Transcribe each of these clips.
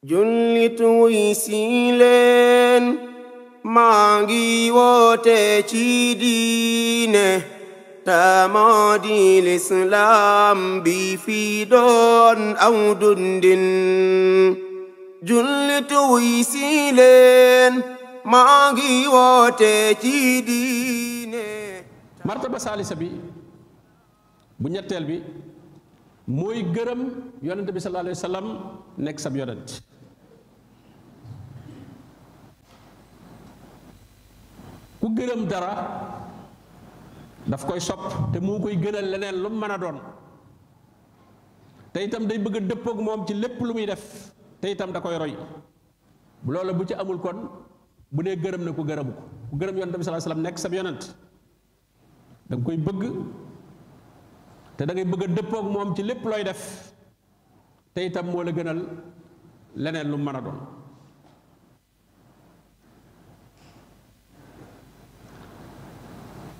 jullit wuy si leen maa ngi woote ci diine ta moo di lislaam bi fi doon aw dundin jullit wuy si leen maa ngi woote ci diine. martaba saalisa bi bu ñetteel bi mooy gërëm yonent bi sallallahu alayhi wa sallam nekk sab yonent ku gërëm dara daf koy sopp te moo koy gënal leneen lu mu mën a doon te itam day bëgg a dëppoog moom ci lépp lu muy def te itam da koy roy bu loola bu ci amul kon bu dee gërëm na ku gërëmu ko ku gërëm yonent bi sallallahu alayhi wa sallam nekk sab yonent da nga koy bëgg te da ngay bëgg a dëppoog moom ci lépp looy def te itam moo la gënal leneen lu mën a doon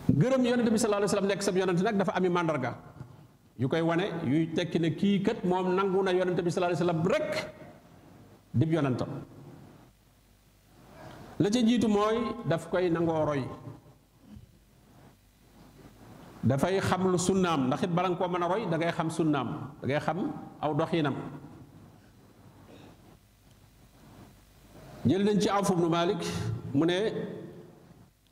gërëm yonent bi sallallahu alayhi wa sallam nekk sab yonent nag dafa ami màndarga yu koy wane yuy tekki ne kii kat moom nangu na yonent bi sallallahu alayhi wa sallam rek dib yonentam la ca jiitu mooy daf koy nangoo roy dafay xam lu sunnaam ndax it bala nga koo mën a roy da ngay xam sunnaam da ngay xam aw doxiinam jël nañ ci Awf ibnu Malik mu ne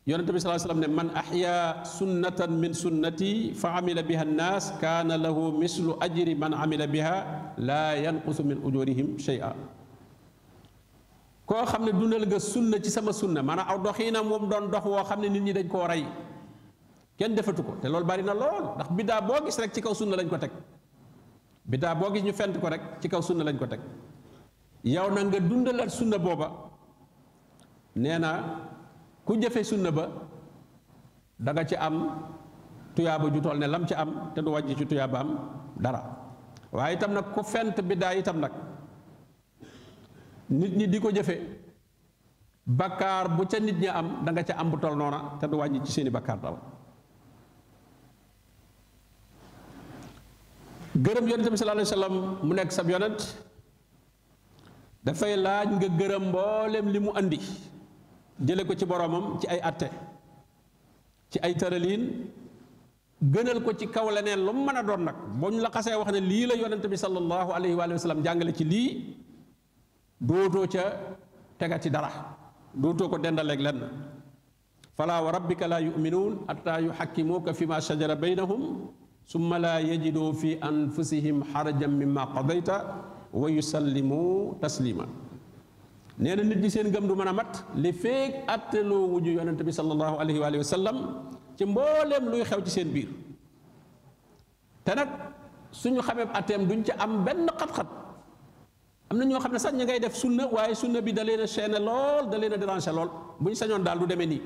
yonente bi sallallahu alayhi wasallam ne man ahya sunnatan min sunnati fa amila biha annaas kaana lahu mislu ajri man amila biha laa yanqusu min ujurihim shay'a koo xam ne dundal nga sunna ci sama sunna maanaam aw doxiinam moom doon dox woo xam ne nit ñi dañ koo rey kenn defatu ko te loolu bari na lool ndax biddaa boo gis rek ci kaw sunna lañ ko teg biddaa boo gis ñu fent ko rek ci kaw sunna lañ ko teg yow na nga dundalaat sunna booba nee na ku jëfe sunna ba da nga ci am tuyaaba ju toll ne lam ci am te du wàññi ci tuyaaba am dara waaye itam nag ku fent biddaa itam nag nit ñi di ko jëfe bakkaar bu ca nit ñi am da nga ca am bu toll noona te du wàññi ci seeni bakkaar dara gërëm yonent bi sallallahu alayhi wa sallam mu nekk sab yonent dafay laaj nga gërëm mboolem li mu andi jële ko ci boroomam ci ay atte ci ay tëraliin gënal ko ci kaw leneen lu mu mën a doon nag boo ñu la xasee wax ne lii la yonent bi sallallahu alayhi wa sallam jàngale ci lii dootoo ca tegati dara dootoo ko dendaleeg lenn falaa wa rabbika laa yuminuun hattaa yuhakkimuuka fi ma shajara baynahum summa laa yajidoo fi anfusihim xarajan mimma qadayta wa yusallimu taslima nee na nit ñi seen gëm du mën a mat li feeg atteloo wuju yonent bi sallallahu alayhi wa sallam ci mbooleem luy xew ci seen biir te nag suñu xamee atteem duñ ci am benn xat-xat am na ñoo xam ne sax ñi ngay def sunna waaye sunna bi da leen a chaîner lool da leen a déranger lool bu ñu sañoon daal du demee nii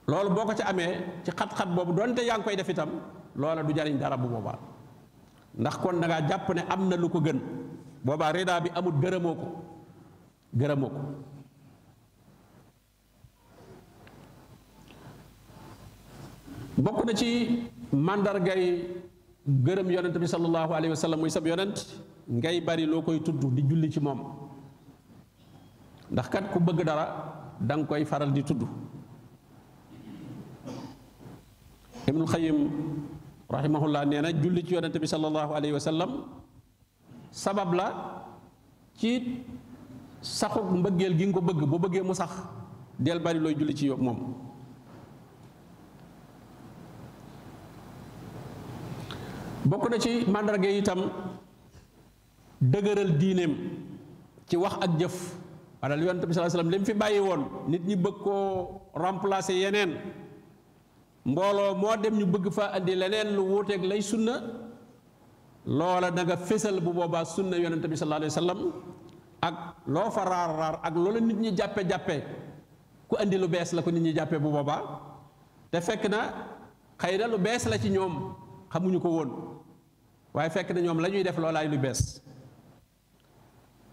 loolu boo ko ci amee ci xat-xat boobu doonte yaa ngi koy def itam loola du jariñ dara bu boobaa ndax kon da ngaa jàpp ne am na lu ko gën boobaa ridaa bi amul gërëmoo ko bokk na ci màndargay gërëm yonent bi sallallahu alayhi wa sallam muy sab yonent ngay bari loo koy tudd di julli ci moom ndax kat ku bëgg dara da nga koy faral di tudd Ibnul Xayyim rahimahullah nee na julli ci yonent bi sallallahu alayhi wa sallam sabab la ci saxu mbëggeel gi nga ko bëgg boo bëggee mu sax del bari looy julli ci moom bokk na ci màndarga yi itam dëgëral diineem ci wax ak jëf wala yonent bi sallallahu alayhi wa sallam li mu fi bàyyi woon nit ñi bëgg koo remplacer yeneen mbooloo moo dem ñu bëgg fa andi leneen lu wuuteeg lay sunna loola da nga fésal bu boobaa sunna yonent bi sallallahu alayhi wa sallam ak loo fa raar ak loola nit ñi jàppe ku andi lu bees la ko nit ñi jàppe bu boobaa te fekk na xëy na lu bees la ci ñoom xamuñu ko woon waaye fekk na ñoom la ñuy def loolaay lu bees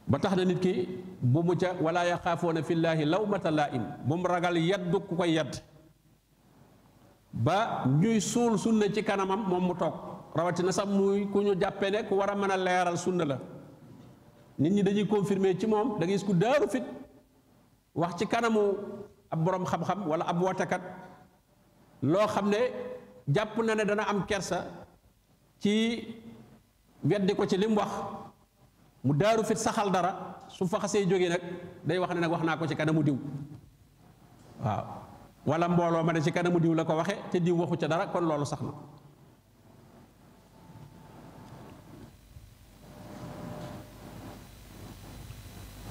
ba tax na nit ki bu mu ca wala yaxaafoona fillaahi lawmata laa'im bu mu ragal yaddu ku koy yadd ba ñuy suul sunna ci kanamam moom mu toog rawatina sax muy ku ñu jàppe ne ku war a mën a leeral sunna la nit ñi dañuy confirmer ci moom da ngay gis ku daaru fit wax ci kanamu ab borom xam-xam wala ab wootekat loo xam ne jàpp na ne dana am kersa ci weddi ko ci li mu wax mu daaru fit saxal dara su fa xasee jógee nag day wax ne nag wax naa ko ci kanamu diw waaw wala mbooloo ma ne ci kanamu diw la ko waxe te diw waxu ca dara kon loolu sax na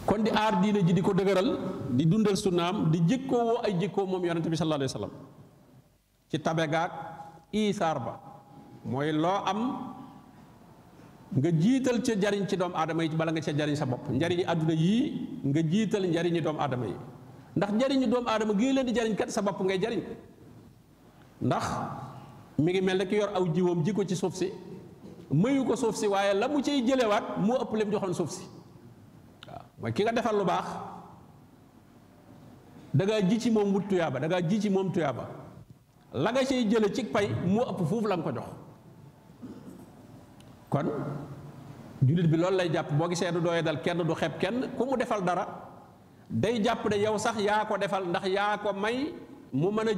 kon di aar diine ji di ko dëgëral di dundal sunnaam di jikkoo woo ay jikkoo moom yonente bi sallallahu alayhi wa sallam ci tabegaak isaar ba mooy loo am nga jiital ca jariñ ci doomu aadama yi bala nga ca jariñ sa bopp njariñi àdduna yii nga jiital njariñi doomu aadama yi ndax njariñu doomu aadama gii leen di jariñ kat sa bopp ngay jariñ ndax mi ngi mel ne ki yor aw jiwam ji ko ci suuf si mayu ko suuf si waaye la mu cay jëlewaat moo ëpp lim joxoon suuf si waaw mooy ki nga defal lu baax da ngaa ji ci moom wut tuyaaba da ngaa ji ci moom tuyaaba la nga cay jële ci pay moo ëpp foofu la nga ko jox kon jullit bi loolu lay jàpp boo gisee du dooye dal kenn du xeeb kenn ku mu defal dara day jàpp ne yow sax yaa ko defal ndax yaa ko may mu mën a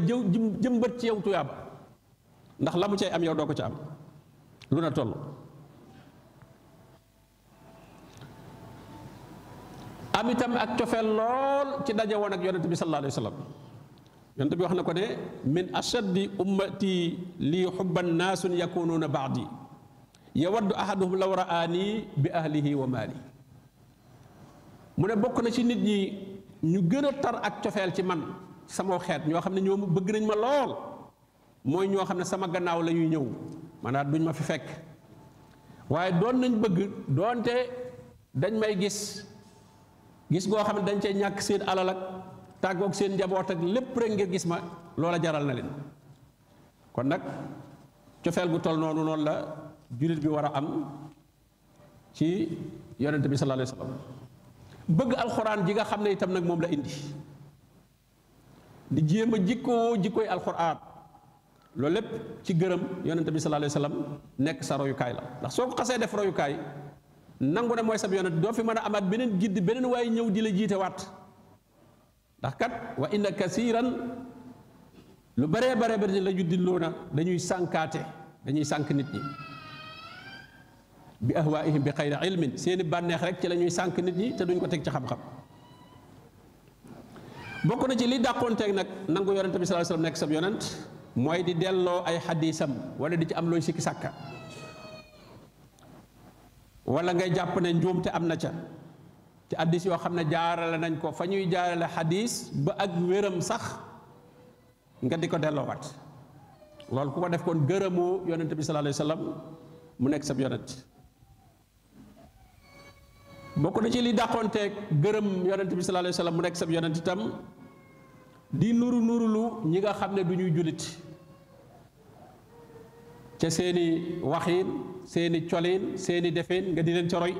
jëmbat ci yow tuyaaba ndax la mu cay am yow doo ko ca am lu na toll am itam ak cofeel lool ci daje woon ak yonent bi sallallahu alayhi wa sallam yonent bi wax na ko ne min ashaddi ummati lii xubban naasun yakunuuna baadi yawaddu ahaduhum law raani bi ahlihi wa maali mu ne bokk na ci nit ñi ñu gën a tar ak cofeel ci man sama xeet ñoo xam ne ñoom bëgg nañ ma lool mooy ñoo xam ne sama gannaaw la ñuy ñëw maanaam duñ ma fi fekk waaye doon nañ bëgg doonte dañ may gis goo xam ne dañ cee ñàkk seen alal ak tàggoog seen njaboot ak lépp rek ngir gis ma loola jaral na leen kon nag cofeel gu toll noonu la jullit bi war a am ci yonent bi sallallahu alayhi wa sallam bëgg alxuraan ji nga xam ne itam nag moom la indi di jéem a jikkooy alxuraan loolu lépp ci gërëm yonent bi sallallahu alayhi wa sallam nekk sa royukaay la ndax soo ko xasee def royukaay nangu ne mooy sab yonent doo fi mën a amaat beneen gidd beneen waaye ñëw di la jiite waat ndax kat wa inna kasiran lu baree bari la juddiloo na dañuy sànkaate dañuy sànk nit ñi bi ahwaihim bi xayri ilmin seeni bànneex rek ci la ñuy sànk nit ñi te duñ ko teg ci xam-xam bokk na ci li dàqoonteeg nag nangu yonent bi sallallahu alayhi wasallam nekk sab yonent mooy di delloo ay xadiisam wala di ci am looy sikki sàkka wala ngay jàpp ne njuumte am na ca ci hadiis yoo xam ne jaarale nañ ko fa ñuy jaarale xadiis ba ak wéram sax nga di ko delloowaat loolu ku ko def kon gërëmoo yonent bi sallallahu alayhi wasallam mu nekk sab yonent bokk na ci li dàqoonteeg gërëm yonent bi sallallahu alayhi wasallam mu nekk sab yonent itam di nurulu ñi nga xam ne du ñuy jullit ca seeni waxiin seeni coliin seeni defeen nga di leen ca roy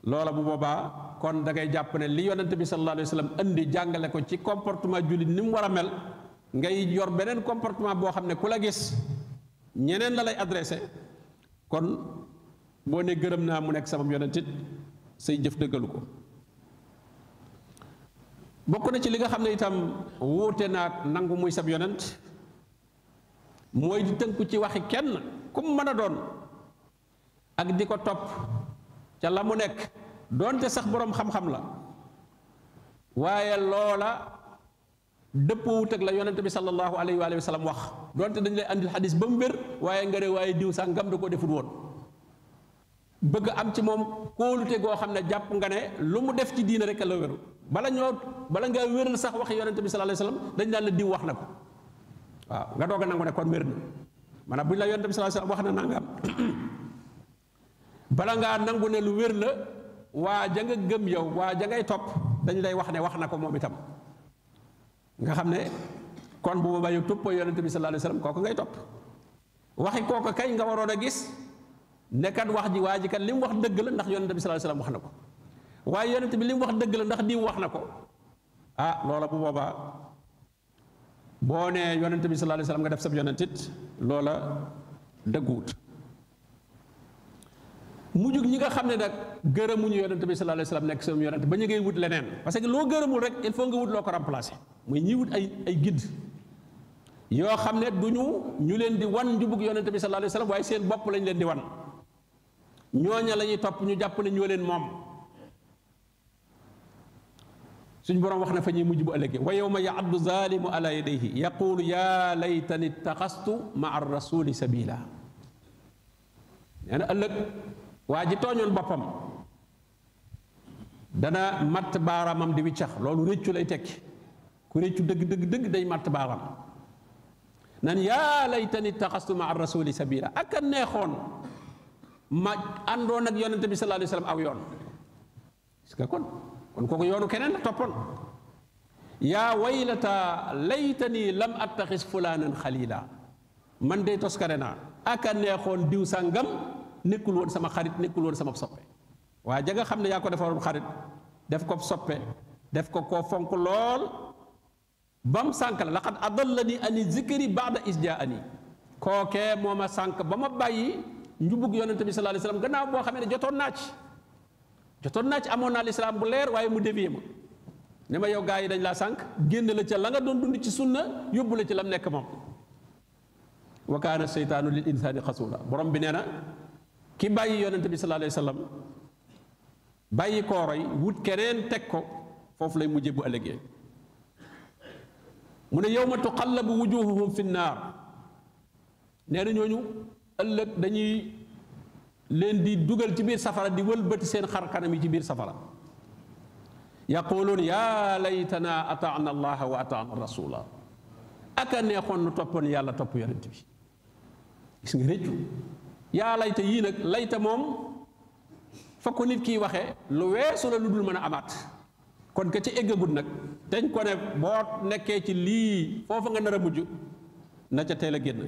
loola bu boobaa kon da ngay jàpp ne li yonent bi sallallahu alayhi wasallam indi jàngale ko ci comportement jullit ni mu war a mel ngay yor beneen comportement boo xam ne ku la gis ñeneen la lay adressé kon boo ne gërëm naa mu nekk sama yonent it say jëf dëggalu ko bokk na ci li nga xam ne itam wuute naag nangu muy sab yonent mooy di tënku ci waxi kenn ku mu mën a doon ak di ko topp ca la mu nekk doonte sax boroom xam-xam la waaye loola dëppoowut ak la yonent bi sallallahu alayhi wa sallam wax doonte dañ lay andil xadis ba mu wér waaye nga ne waaye diw sax ngam da koo defut woon bëgg am ci moom kóolute goo xam ne jàpp nga ne lu mu def ci diina rek la wéru bala ngaa wéral sax wax yonent bi sallallahu alayhi wa sallam dañ daan la diw wax na ko waaw nga doog a nangu ne kon wér na maanaam bu ñu la yonent bi sallallahu alayhi wa sallam wax na nangam bala ngaa nangu ne lu wér la waa ja nga gëm yow waa ja ngay topp dañ lay wax ne wax na ko moom itam nga xam ne kon bu boobaa yow toppoo yonent bi sallallahu alayhi wa sallam kooku ngay topp waxi kooku kay nga waroon a gis nekkat wax ji waa ji kat li mu wax dëgg la ndax yonent bi sallallahu alayhi wa sallam wax na ko waaye yonent bi li mu wax dëgg la ndax diw wax na ko ah loola bu boobaa boo nee yonent bi sallallahu alayhi wa sallam nga def sab yonent it loola dëgguwut mujjug ñi nga xam ne nag gërëmuñu yonent bi sallallahu alayhi wasallam nekk seen yonent ba ñu ngay wut leneen parce que loo gërëmul rek il faut nga wut loo ko remplacer muy ñi wut ay guide yoo xam ne du ñu leen di wan njubug yonent bi sallallahu alayhi wasallam waaye seen bopp lañ leen di wan ñooña la ñuy topp ñu jàpp ne ñoo leen moom suñ boroom wax na fa ñuy mujj bu ëllëgee wa yawma ya'addu zalimu ala yadayhi yaqulu ya laytani ittaxastu ma'a rasuli sabila nee na ëllëg waa ji tooñoon boppam dana matt baaraamam di wiccax loolu réccu lay tekki ku réccu dëgg day matt baaraam nan yaa laytani ittaxastu maa rasuli sabila ak a neexoon ma àndoon ak yonente bi sallallahu alayhi wasallam aw yoon parce que kon kooku yoonu keneen la toppoon yaa waylata laytani lam attaxis fulaanan xalila man day toskare naa ak a neexoon diw sàngam nekkul woon sama xarit nekkul woon sama soppe waaye ja nga xam ne yaa ko defaroon xarit def ko soppe def ko koo fonk lool bam sànk la laqad adallani ani zikri ba'da is jaani kookee moo ma sànk ba ma bàyyi njubug yonente bi sallallahu alayhi wasallam gannaaw boo xamee ne jotoon naa ci amoon naa lislaam bu leer waaye mu dévié ma ne ma yow gaa yi dañ laa sànk génn la ca la nga doon dund ci sunna yóbbu la ci lam nekk moom wa kaana seytaanu lil insaani xasuula borom bi nee na ki bàyyi yonente bi sallallahu alayhi wasallam bàyyi kooroy wut keneen teg ko foofu lay mujjee bu ëllëgee mu ne yawma tuqallabu wujuhuhum fi nnaar nee na ñooñu ëllëg dañuy leen di dugal ci biir safara di wëlbati seen xar kanam yi ci biir safara yaquluun yaa laytana ataana allaha wa ataana rasula aka neexoon nu toppoon yàlla topp yonent bi gis nga réccu yaa layta yii nag layta moom fa ko nit kiy waxee lu weesu la lu dul mën a amaat kon ka ci eggagut nag teñ ko ne boo nekkee ci lii foofa nga nar a mujj na ca teel a génn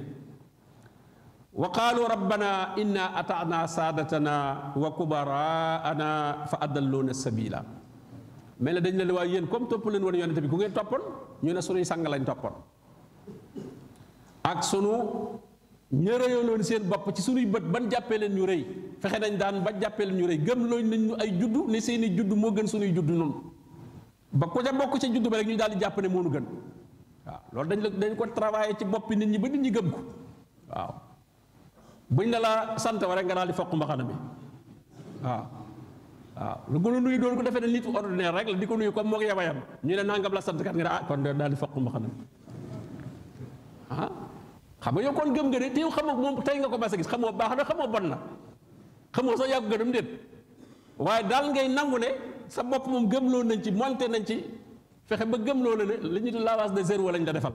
wa qaalu rabbana inna ataana saadatana wa kubaraana fa adalluuna sabila mel na dañ leen waaye yéen comme topp leen woon yonente bi ku ngeen toppoon ñu ne sunuy sang lañ toppoon ak sunu ñërëyoon seen bopp ci sunuy bët ban jàppee leen ñu rëy fexe nañ daan ba jàppee leen ñu rëy gëm looñ nañ ñu ay juddu ne seeni juddu moo gën sunuy juddu noonu ba ku ca bokk ca juddu ba rek ñu daal di jàpp ne moo nu gën waaw loolu dañ ko travaillé ci boppi nit ñi ba nit ñi gëm ko waaw buñ ne la sant wa rek nga daal di foq mbaxana mi waaw lu ko nuyu doon ko defee ne nit ordinaire rek la di ko nuyu comme moo ko yabayam ñu ne nangam la sant kat nga ah kon daal di foq mbaxana mi xam nga yow kon gëm nga ne te yow xamoo moom tey nga ko mas a gis xamoo baax na xamoo bon na xamoo sax yaa ko gënam déet waaye daal ngay nangu ne sa bopp moom gëmloo nañ ci monté nañ ci fexe ba gëmloo la ne li ñu di lavage de cerveau lañ la defal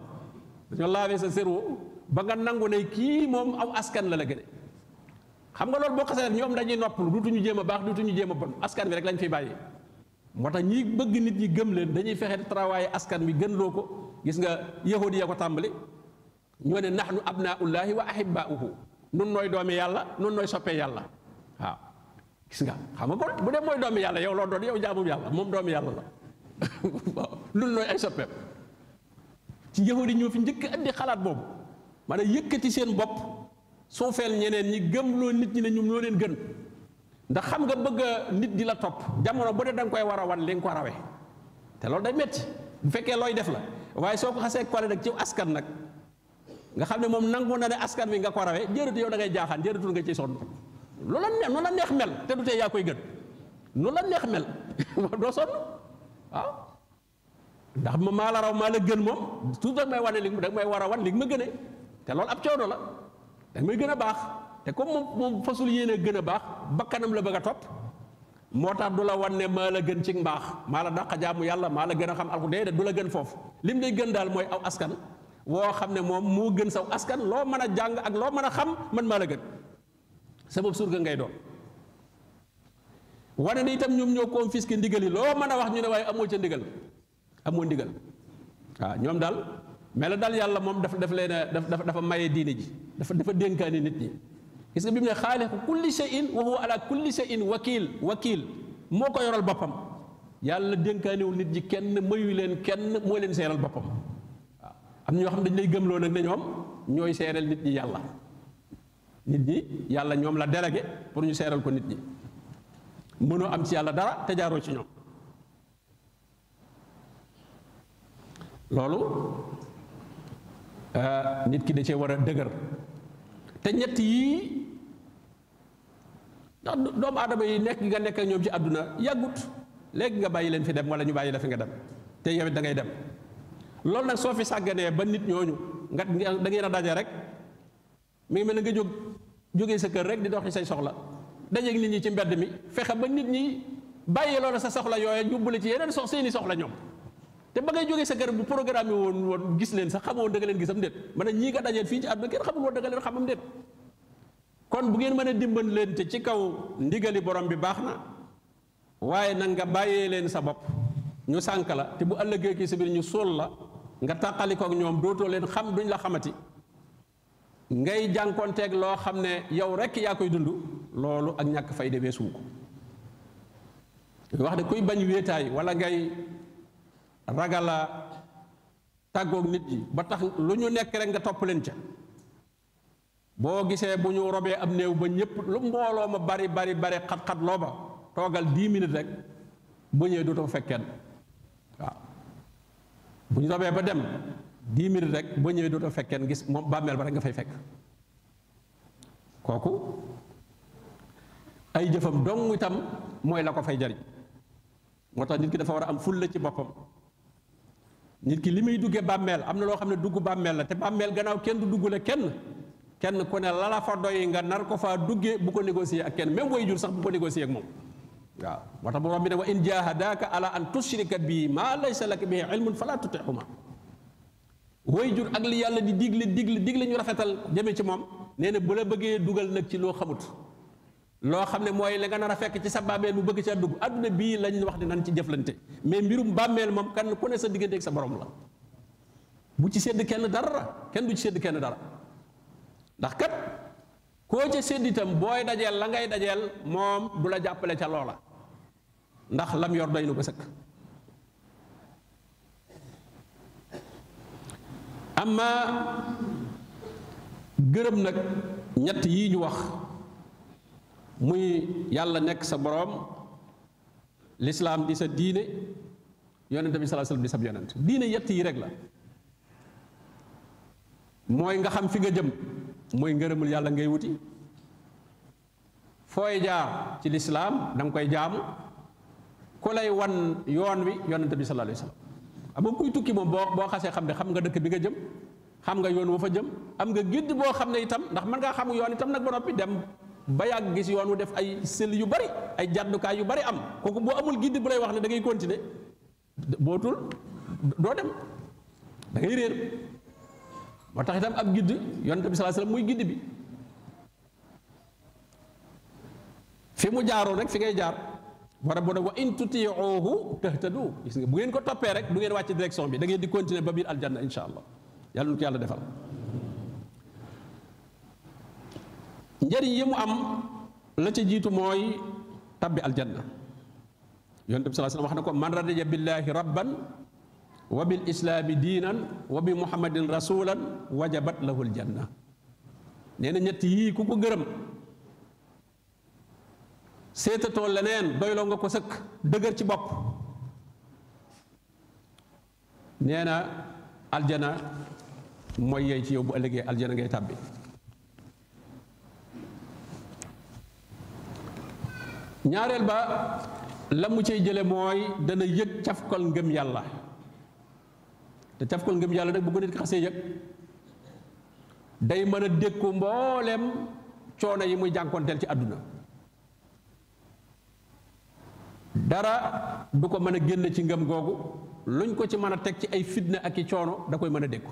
dañoo laver sa cerveau ba nga nangu ne kii moom aw askan la gëne xam nga loolu boo xasee ñoom dañuy noppalu duutuñu jéem a baax duutuñu jéem a bon askan bi rek lañ fiy bàyyi moo tax ñi bëgg nit ñi gëm leen dañuy fexe travailler askan wi gën loo ko gis nga yahudi ya ko tàmbali ñoo ne nahnu abnaullahi wa ahibbauhu nun nooy doomi yàlla nun nooy soppee yàlla waaw gis nga xam nga kon bu dee mooy doomi yàlla yow loo doon yow jaamum yàlla moom doomi yàlla la nun nooy ay soppeem ci yahudi ñoo fi njëkk andi xalaat boobu maanaam yëkkati seen bopp suufeel ñeneen ñi gëmloo nit ñi ne ñoom ñoo leen gën ndax xam nga bëgg nit di la topp jamono bu dee da nga koy war a wan li nga ko rawee te loolu day metti bu fekkee looy def la waaye soo ko xasee kole nag ci askan nag nga xam ne moom nangu na ne askan wi nga ko rawee jërëtu yow da ngay jaaxaan jërëtul nga ciy sonn lu la neex mel te du tee yaa koy gën lu la neex mel doo sonn waaw ndax ma maa la raw maa la gën moom tout da may wane li da may war a wan li ma gënee te loolu ab coono la da may gën a baax te comme moom fasul yéene gën a baax bakkanam la bëgg a topp moo tax du la wan ne maa la gën ci mbaax maa la dàq jaamu yàlla maa la gën a xam alku déedéet du la gën foofu lim lay gën daal mooy aw askan woo xam ne moom moo gën saw askan loo mën a jàng ak loo mën a xam man maa la gën sama surga ngay doon wane ne itam ñoom ñoo confisqué ndigal yi loo mën a wax ñu ne waaye amoo ca ndigal amoo ndigal waaw ñoom daal mais la daal yàlla moom daf leen dafa maye diine ji dafa dénkaani nit ñi gis nga bi mu ne xaaliqu kulli shay'in wa huwa ala kulli shay'in wakiil moo ko yoral boppam yàlla dénkaaniwul nit ñi kenn mayu leen kenn moo leen seeral boppam waaw am na ñoo xam dañ lay gëmloo nag ne ñoom ñooy seeral nit ñi yàlla nit ñi yàlla ñoom la délégué pour ñu seeral ko nit ñi mënoo am ci yàlla dara te jaaroo ci ñoom loolu nit ki da cee war a dëgër te ñett yii ndax doomu aadama yi nekk nga nekk ak ñoom ci àdduna yàggut léegi nga bàyyi leen fi dem wala ñu bàyyi la fi nga dem te yow it da ngay dem loolu nag soo fi sàgganee ba nit ñooñu nga da ngeen a daje rek mi ngi mel ne nga jógee sa kër rek di doxi say soxla dajeeg nit ñi ci mbedd mi fexe ba nit ñi bàyyi loola sa soxla yooya jubbale ci yeneen seeni soxla ñoom te ba ngay jógee sa kër bu programme woon gis leen sax xamoon da nga leen gisam déet man ñii nga dajeel fii ci àdduna kenn xamul woon da nga leen xamam déet kon bu ngeen mën a dimbal leen te ci kaw ndigali borom bi baax na waaye nag nga bàyyee leen sa bopp ñu sànk la te bu ëllëgee ki sa biir ñu suul la nga tàqalikoo ak ñoom dootoo leen xam duñ la xamati ngay jànkonteeg loo xam ne yow rek yaa koy dund loolu ak ñàkk fayda weesu ko wax de kuy bañ wéetaay wala ngay ragala tàggoog nit ñi ba tax lu ñu nekk rek nga topp leen ca boo gisee bu ñu robee am néew ba ñëpp lu mbooloo ma bari xat-xat loo ba toogal 10 minutes rek bu ñëwee dootoo fekk kenn waaw bu ñu robee ba dem 10 minutes rek boo ñëwee dootoo fekk kenn gis moom bàmmeel ba rek nga fay fekk kooku ay jëfam dong itam mooy la ko fay jariñ moo tax nit ki dafa war a am fulla ci boppam nit ki li muy duggee bàmmeel am na loo xam ne dugg bàmmeel la te bàmmeel gannaaw kenn du duggule kenn ku ne la la fa doy nga nar ko faa duggee bu ko négocier ak kenn même way jur sax bu ko négocier ak moom waaw moo tax borom bi ne wa in jahadaka ala an tushrika bi ma laysa laka bihi ilmun fala tutihuma way jur ak li yàlla di digle ñu rafetal jëme ci moom nee na bu la bëggee dugal nag ci loo xamut loo xam ne mooy la nga nar a fekk ci sa bàmmeel mu bëgg ca dugg adduna bii lañ wax ne nan ci jëflante mais mbirum bàmmeel moom kan ku ne sa diggante ak sa borom la bu ci sédd kenn dara kenn du ci sédd kenn dara ndax kat koo ca sédd itam booy dajeel la ngay dajeel moom du la jàppale ca loola ndax lam yor doy na ko sëkk amma gërëm nag ñett yii ñu wax muy yàlla nekk sa boroom lislaam di sa diine yonente bi sallallahu alayhi wasallam di sa yonent diine yett yi rek la mooy nga xam fi nga jëm mooy ngërëmul yàlla ngay wuti fooy jaar ci lislaam da nga koy jaamu ku lay wan yoon wi yonente bi sallallahu alayhi wasallam am nga kuy tukki moom boo xasee xam ne xam nga dëkk bi nga jëm xam nga yoon wa fa jëm am nga gidd boo xam ne itam ndax mën ngaa xamu yoon itam nag ba noppi dem ba yàgg gis yoon wu def ay sël yu bari ay jàddukaay yu bari am kooku boo amul gidd bu lay wax ne da ngay continuer bootul doo dem da ngay réer moo tax itam ab gidd yonent bi sallallahu alayhi wasallam muy gidd bi fi mu jaaroon rek fi ngay jaar war a boo wa in tuti'uhu tahtadu gis nga bu ngeen ko toppee rek du ngeen wàcc direction bi da ngeen di continuer ba biir aljanna insha allah yàlla nu ko yàlla defal njëriñ yi mu am la ca jiitu mooy tabbi aljanna yonent bi sallallahu alayhi wasallam wax na ko man radiya billahi rabban wa bil islaami diinan wa bi muhammadin rasulan wajabat lahul janna nee na ñett yii ku ko gërëm seetatoo leneen doyloo nga ko sëkk dëgër ci bopp nee na aljana mooy yey ci yow bu ëllëgee aljana ngay tàbbi ñaareel ba la mu cay jële mooy dana yëg cafkal ngëm yàlla te cafkal ngëm yàlla nag bu ko nit ki xasee yëg day mën a dékku mbooleem coono yi muy jànkoonteel ci àdduna dara du ko mën a génn ci ngëm googu luñ ko ci mën a teg ci ay fitna ak i coono da koy mën a dékku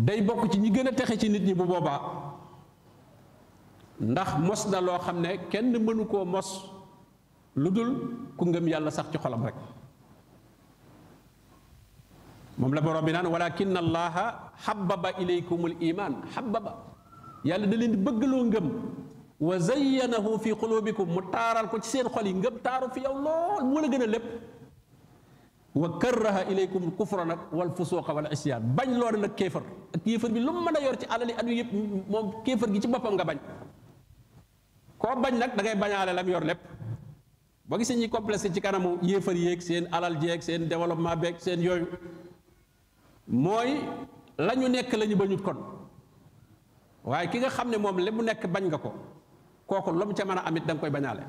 day bokk ci ñi gën a texe ci nit ñi bu boobaa ndax mos na loo xam ne kenn mënu koo mos lu dul ku ngëm yàlla sax ci xolam rek moom la borom bi naan walakin allaha habbaba ilaykumul iman habbaba yàlla da leen di bëggaloo ngëm wa zayyanahu fi qulubikum mu taaral ko ci seen xol yi ngëm taaru fi yow lool moo la gën a lépp wa karraha ilaykum kufra nag wal fusuqa wal isyaan bañ loolu nag kéefar ak kéefar bi lu mu mën a yor ci alali at yëpp moom kéefar gi ci boppam nga bañ koo bañ nag da ngay bañaale lam yor lépp boo gisee ñi complexe ci kanamu yéefar yéeg seen alal jeeg seen développement beeg seen yooyu mooy la ñu nekk la ñu bañut kon waaye ki nga xam ne moom li mu nekk bañ nga ko kooku lu mu ca mën a amit da nga koy bañaale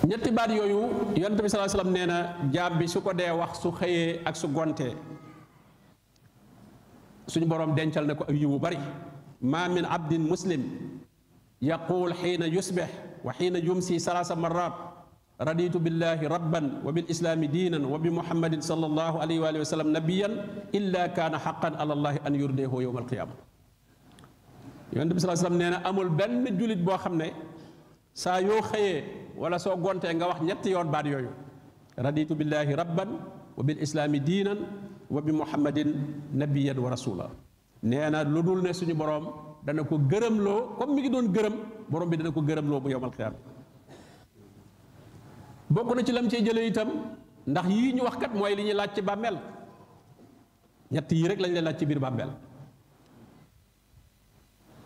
ñetti baat yooyu yonent bi sallallahu alayhi wasallam nee na jaam bi su ko dee wax su xëyee ak su gontee suñu boroom dencal na ko ay yiwu bari ma min abdin muslim yaqul xiina yusbih wa xiina yumsi salaasa marat raditu billahi rabban wa bil islami diinan wa bi muhammadin sallallahu alayhi wa sallam nabiyan illa kaana xaqan ala allahi an yurdeehu yowma alqiyama yonent bi sallallahu alayhi wasallam nee na amul benn julit boo xam ne saa yoo xëyee wala soo gontee nga wax ñetti yoon baat yooyu raditu billahi rabban wa bil islami diinan wa bi muhammadin nabiyan wa rasula nee na lu dul ne suñu borom dana ko gërëmloo comme mi ngi doon gërëm borom bi dana ko gërëmloo bu yowmal xiyaama bokk na ci lam cee jëlee itam ndax yii ñu wax kat mooy li ñuy laaj ci bàmmeel ñett yii rek lañ leen laaj ci biir bàmmeel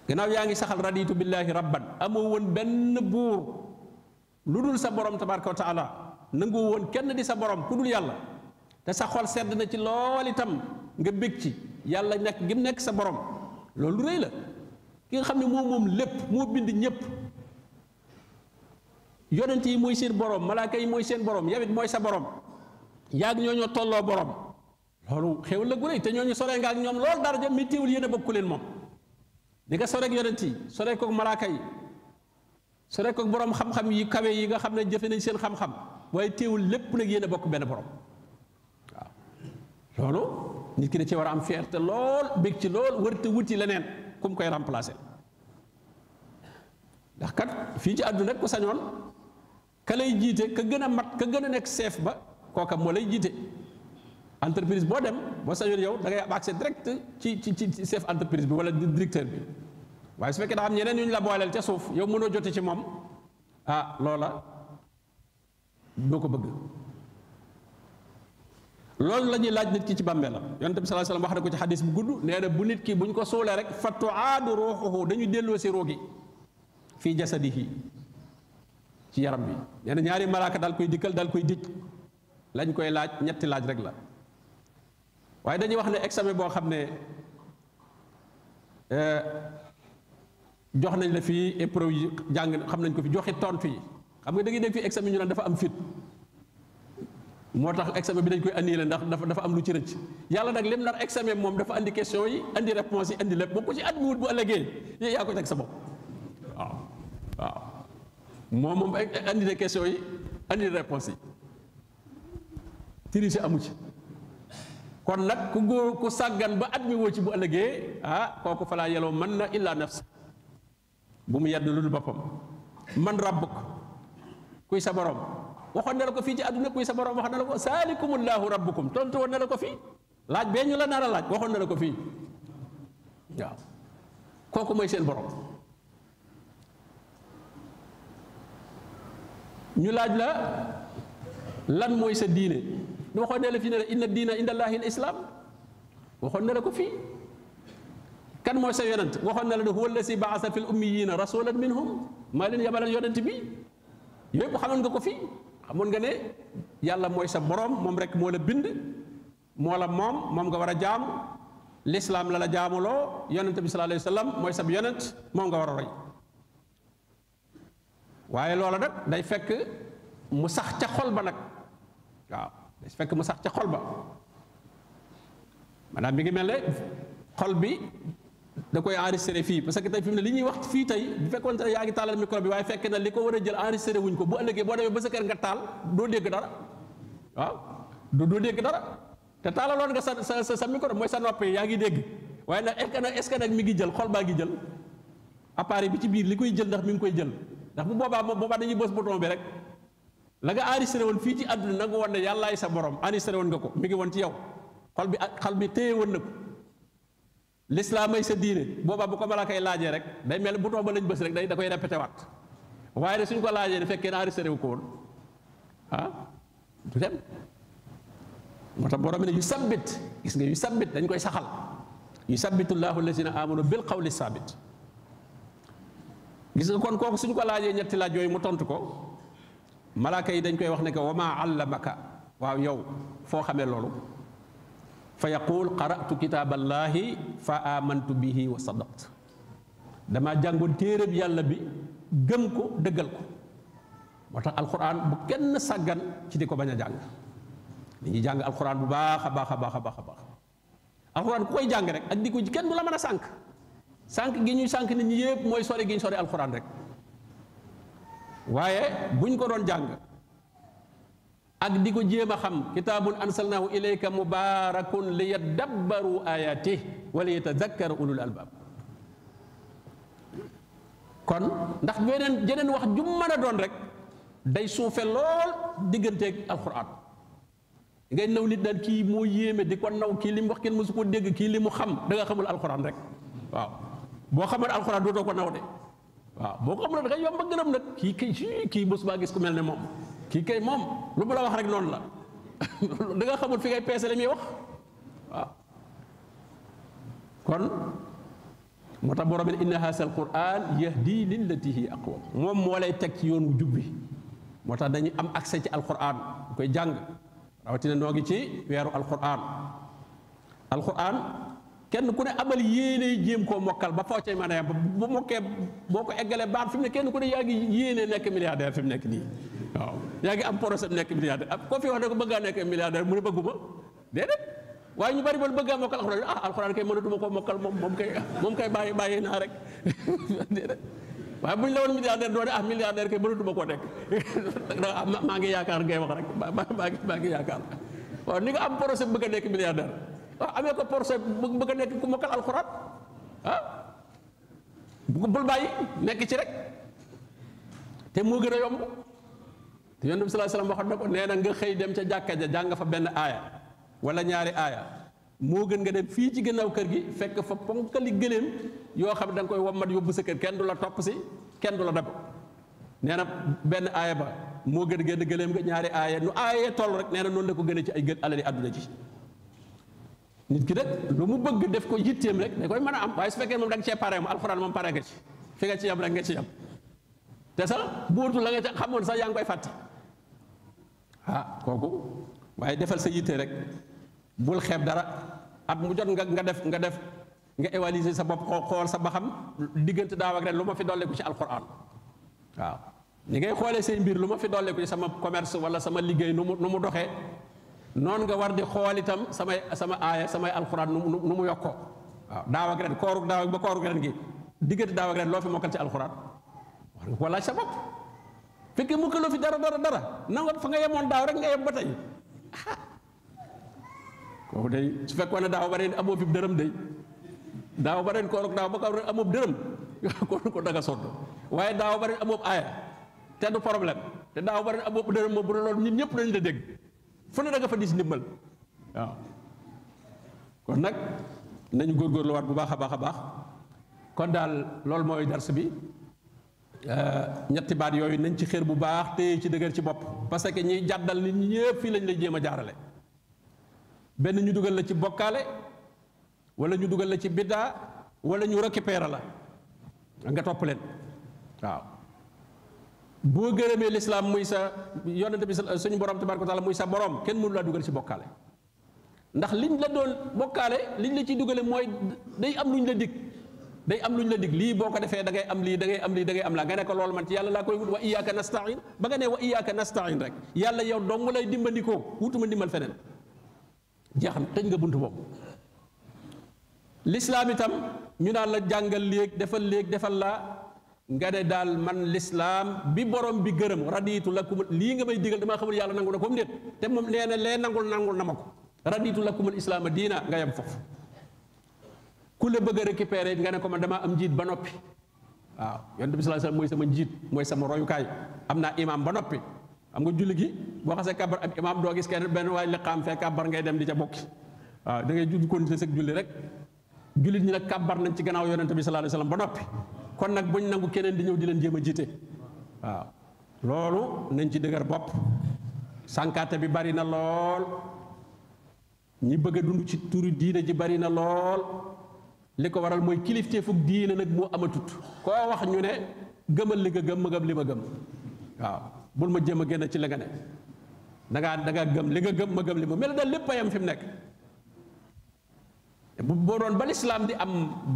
gannaaw yaa ngi saxal raditu billahi rabban amoo woon benn buur lu dul sa borom tabaraka wa taala nangu woon kenn di sa borom ku dul yàlla te sa xol sedd na ci lool itam nga bég ci yàlla nekk gi mu nekk sa borom loolu rëy la ki nga xam ne moom lépp moo bind ñëpp yonent yi mooy seen borom malaaka yi mooy seen borom yawit mooy sa borom yaag ñoo tolloo borom loolu xew la gu rëy te ñooñu soree nga ak ñoom loolu daraja mi téewul yéen a bokku leen moom di nga soreek yonent yi soree koog malaaka yi soree koog borom xam-xam yi kawe yi nga xam ne jëfe nañ seen xam-xam waaye téewul lépp nag yéen a bokk benn borom waaw loolu nit ki da ci war a am fierté lool bég ci lool wërte wuti leneen ku mu koy remplacer ndax kat fii ci àdduna rek ku sañoon ka lay jiite ka gën a mat ka gën a nekk chef ba kooka moo lay jiite entreprise boo dem boo sañoon yow da ngay am accès direct ci chef entreprise bi wala directeur bi waaye su fekkee daa am ñeneen ñu ñu la booleel ca suuf yow mënoo jote ci moom ah loola doo ko bëgg loolu la ñuy laaj nit ki ci bàmmeelam yonent bi sallallahu alayhi wasallam wax na ko ci xadis bu gudd nee na bu nit ki bu ñu ko suulee rek fa tuaadu ruuxuhu dañu delloo si roogi fii jasadihi ci yaram bi nee na ñaari malaaka daal koy dikkal daal koy dij lañ koy laaj ñetti laaj rek la waaye dañuy wax ne examen boo xam ne jox nañ la fii épreuve yi jàng xam nañ ko fi joxe tontu yi xam nga da ngay dégg fii examen ñu naan dafa am fit moo tax examen bi dañ koy annulé ndax dafa am lu ci rëcc yàlla nag lim nar examen moom dafa andi question yi andi réponse yi andi lépp boo ko ci at wut bu ëllëgee yooyu yaa ko teg sa bopp waaw waaw moom andi na question yi andi réponse yi triche amu ci kon nag ku góor ku sàggan ba at mi woo ci bu ëllëgee ah kooku falaa yeloo man na illa nafs bu mu yedd lu dul boppam man rabbuk kuy sa borom waxoon na la ko fii ci àdduna kuy sa borom wax na la ko saalikumullahu rabbukum tontu woon na la ko fii laaj bee ñu la nar a laaj waxoon na la ko fii waaw kooku mooy seen borom ñu laaj la lan mooy sa diine waxoon na la fii ne la inna diina inda allahi al islam waxoon na la ko fii kan mooy sa yonent waxoon na la ne huwa allasi baasa fil ummiyina rasulan minhum maa leen yabalal yonent bi yooyu xamoon nga ko fii xamoon nga ne yàlla mooy sa borom moom rek moo la bind moo la moom nga war a jaamu lislaam la la jaamuloo yonent bi sallallahu alayhi wa sallam mooy sab yonent moom nga war a roy waaye loola nag day fekk mu sax ca xol ba nag waaw day fekk mu sax ca xol ba maanaam mi ngi mel ne xol bi da koy enregistré fii parce que tey fi mu ne li ñuy wax fii tey bu fekkoon te yaa ngi taalal micro bi waaye fekk na li ko war a jël enregistré wuñ ko bu ëllëgee boo demee ba sa kër nga taal doo dégg dara waaw doo dégg dara te taalaloon nga sa micro mooy sa nopp yi yaa ngi dégg waaye nag est-ce que nag mi ngi jël xol baa ngi jël appareil bi ci biir li koy jël ndax mi ngi koy jël ndax bu boobaa dañuy bës bouton bi rek la nga enregistré woon fii ci àdduna na nga woon ne yàllaay sa borom enregistré woon nga ko mi ngi woon ci yow xol bi téye woon na ko l'islam ay sa diine boobaa bu ko malaaka yi laajee rek day mel bouton ba lañ bës rek da koy répété waat waaye suñ ko laajee ne fekkee na enregistré wu ko woon du dem moo tax borom ne yu sabbit gis nga yu sabbit dañ koy saxal yu sabbitullahu allazina amanu bil qawli sabbit gis nga kon kooku suñ ko laajee ñetti laaj yooyu mu tontu ko malaaka yi dañ koy wax ne ko wa maa allamaka waaw yow foo xamee loolu fa yaqul qara'tu kitaaballahi fa amantu bihi wa saddaqtu damaa jàngoon téereb yàlla bi gëm ko dëggal ko moo tax alquran bu kenn sàggan ci di ko bañ a jàng dañuy jàng alquran bu baax a baax a baax a baax a baax alquran ku koy jàng rek ak di ko kenn du la mën a sànq gi ñuy sànq nit ñi yëpp mooy sori gi ñu sori alquran rek waaye buñ ko doon jàng ak di ko jéem a xam kitaabun ansalnaahu ilayka mubaarakun liyadabbaru ayaatihi wa liyatadakkara ulul albaab kon ndax jeneen wax ju mën a doon rek day suufe lool digganteeg alquran ngay naw nit daan kii moo yéeme di ko naw kii li mu wax kenn mësu ko dégg kii li mu xam da nga xamul alquran rek waaw boo xamal alquran dootoo ko naw de waaw boo ko xamul da ngay yomb a gërëm nag kii bés baa gis ku mel ne moom kii kay moom lu mu la wax rek noonu la da nga xamul fi ngay peese la muy wax waaw kon moo tax borom ne inna haasa alquran yahdi lillati hi aqwam moom moo lay teg ci yoon wu jub bi moo tax dañuy am accès ci alquran bu koy jàng rawatina noo ngi ci weeru alquran kenn ku ne amal yéene jéem koo mokkal ba foo cay mën a yem bu mokkee boo ko eggalee baax fi mu ne kenn ku ne yaa ngi yéene nekk milliardaire fi mu nekk nii waaw yaa ngi am projet nekk milliardaire koo fi wax ne ko bëggaa nekk milliardaire mu ne bëgguma déedéet waaye ñu bari ba bëggaa mokkal alxuraan kay mënatuma koo mokkal moom kay bàyyi naa rek déedéet waaye bu ñu la woon milliardaire doo ne milliardaire kay mënatuma koo nekk maa ngi yaakaar ngay wax rek maa ngi yaakaar waaw ni nga am projet bëgg a nekk milliardaire amee ko projet bëgg a nekk ku mokkal alxuraan bul bàyyi nekk ci rek te moo gën a yomb te yonent bi sallallahu alayhi wasallam waxoon na ko nee na nga xëy dem ca jàkka ja jàng fa benn aaya wala ñaari aaya moo gën nga dem fii ci gannaaw kër gi fekk fa ponkali gëléem yoo xam ne da nga koy wammat yóbbu sa kër kenn du la topp si kenn du la dab nee na benn aaya ba moo gën génn gëléem nga ñaari aaya nu aayee toll rek nee na noonu la ko gën a ci ay alali àdduna ji nit ki nag lu mu bëgg def ko yitteem rek da koy mën a am waaye su fekkee moom da nga cee pare moom alxuraan moom pare nga ci fi nga ci yam rek nga ci yam te sax buurtu la nga ca xamoon sax yaa ngi koy fàtte kooku waaye defal sa yitte rek bul xeeb dara at mu jot nga def nga évaluer sa bopp xool sa ba xam diggante daaw ak ren lu ma fi dolleeku ci alxuraan waaw ñi ngay xoolee say mbir lu ma fi dolleeku ci sama commerce wala sama liggéey nu mu doxee noonu nga war di xool itam sama aaya samay alxuraan nu mu yokkoo waaw daaw ak ren kooruk daaw ba kooruk ren gi diggante daaw ak ren loo fi mokkal ci alxuraan war nga ko laaj sa bopp fekkee mukkaloo fi dara na nga fa nga yemoon daaw rek nga yem ba tey kooku day su fekkoon ne daaw ba ren amoo fi dërëm day daaw ba ren kooruk daaw ba kooruk ren amoo dërëm ko daga sodd waaye daaw ba ren amoo aaya te du problème te daaw ba ren amoo dërëm moom bu ne loolu nit ñëpp dañ la dégg fu ne da nga fa dis ndimbal waaw kon nag nañu góorgóorlu waat bu baax a baax kon daal loolu mooy dars bi ñetti baat yooyu nañ ci xër bu baax téye ci dëgër ci bopp parce que ñiy jàddal nit ñi ñëpp fii lañ lay jéem a jaarale benn ñu dugal la ci bokkaale wala ñu dugal la ci biddaa wala ñu récupérer la nga topp leen waaw boo gërëmee lislaam muy sa yonent bi suñu borom tabaaraka wa taala muy sa borom kenn mënu laa dugal ci bokkaale ndax liñ la doon bokkaale liñ la ciy dugale mooy day am luñ la dig lii boo ko defee da ngay am lii da ngay am lii da ngay am laa nga ne ko loolu man ci yàlla laa koy wut wa iyyaka nasta'in ba nga ne wa iyyaka nasta'in rek yàlla yow dong lay dimbandikoo wutuma ndimbal feneen jeex na tëj nga buntu boobu lislaam itam ñu naan la jàngal léeg defal laa nga ne daal man lislaam bi borom bi gërëm radiitu lakum lii nga may digal damaa xamul yàlla nangu na ko mu déet te moom nee na lee nangul na ma ko radiitu lakumul islaama diina nga yem foofu ku la bëgg a récupérer nga ne ko man damaa am njiit ba noppi waaw yonent bi sallallahu alayhi wasallam mooy sama njiit mooy sama royukaay am naa imaam ba noppi xam nga julli gi boo xasee kabar ak imaam doo gis kenn benn waaye liqaam fee kabar ngay dem di ca bokki waaw da ngay judd continuer sa julli rek jullit ñi nag kàbbar nañ ci gannaaw yonente bi sallallahu alayhi wasallam ba noppi kon nag buñ nangu keneen di ñëw di leen jéem a jiite waaw loolu nañ ci dëgër bopp sànkaate bi bari na lool ñi bëgg a dund ci turu diine ji bari na lool li ko waral mooy kilifteefug diine nag moo amatut koo wax ñu ne gëmal li nga gëm ma gëm li ma gëm waaw bul ma jéem a génn ci li nga ne dangaa gëm li nga gëm ma gëm li ma mel daal lépp a yam fi mu nekk boo doon ba lislaam di am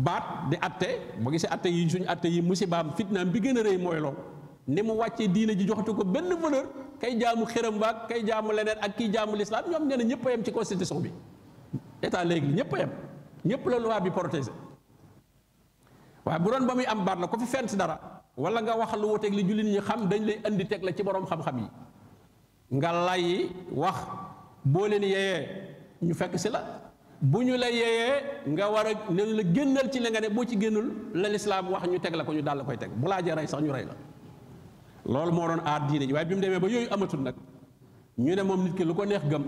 baat di atte boo gisee atte yi suñu atte yi musibaam fitnaam bi gën a rëy mooy loolu ni mu wàccee diine ji joxatu ko benn valeur kay jaamu xërëm baak kay jaamu leneen ak kii jaamu lislaam ñoom nee na ñëpp a yem ci constitution bi état léegi li ñëpp a yem ñëpp la loi bi protégé waaye bu doon ba muy am baat la ko fi fent dara wala nga wax lu wuteeg li jullit ñi xam dañ lay andi teg la ci borom xam-xam yi nga lay wax boo leen yeyee ñu fekk si la bu ñu la yeyee nga war a ne la génnal ci la nga ne boo ci génnul la lislaam wax ñu teg la ko ñu daal la koy teg bu laajee rey sax ñu rey la loolu moo doon aar diine ji waaye bi mu demee ba yooyu amatul nag ñu ne moom nit ki lu ko neex gëm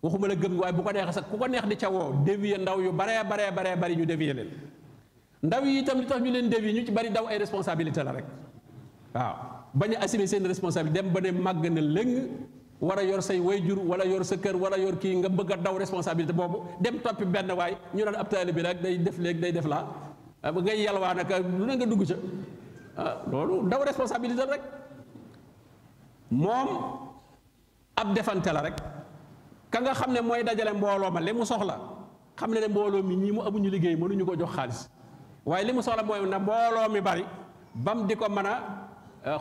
waxuma la gëm waaye bu ko neex sax ku ko neex di ca woo dévier ndaw yu baree bari ñu dévier leen ndaw yi itam li tax ñu leen dévier ñu ci bari daw ay responsabilité la rek waaw bañ a assumer seen responsabilité dem ba ne màgg na léng war a yor say wayjur wala yor sa kër wala yor kii nga bëgg a daw responsabilité boobu dem toppi benn waay ñu naan ab taalibe bi rek day def léegi day def laa ngay yalwaa naka lu ne nga dugg ca loolu daw responsabilité rek moom ab defante la rek ka nga xam ne mooy dajale mbooloo ma li mu soxla xam ne mbooloo mi ñii mu amuñu liggéey mënuñu ko jox xaalis waaye li mu soxla mooy na mbooloo mi bari bam di ko mën a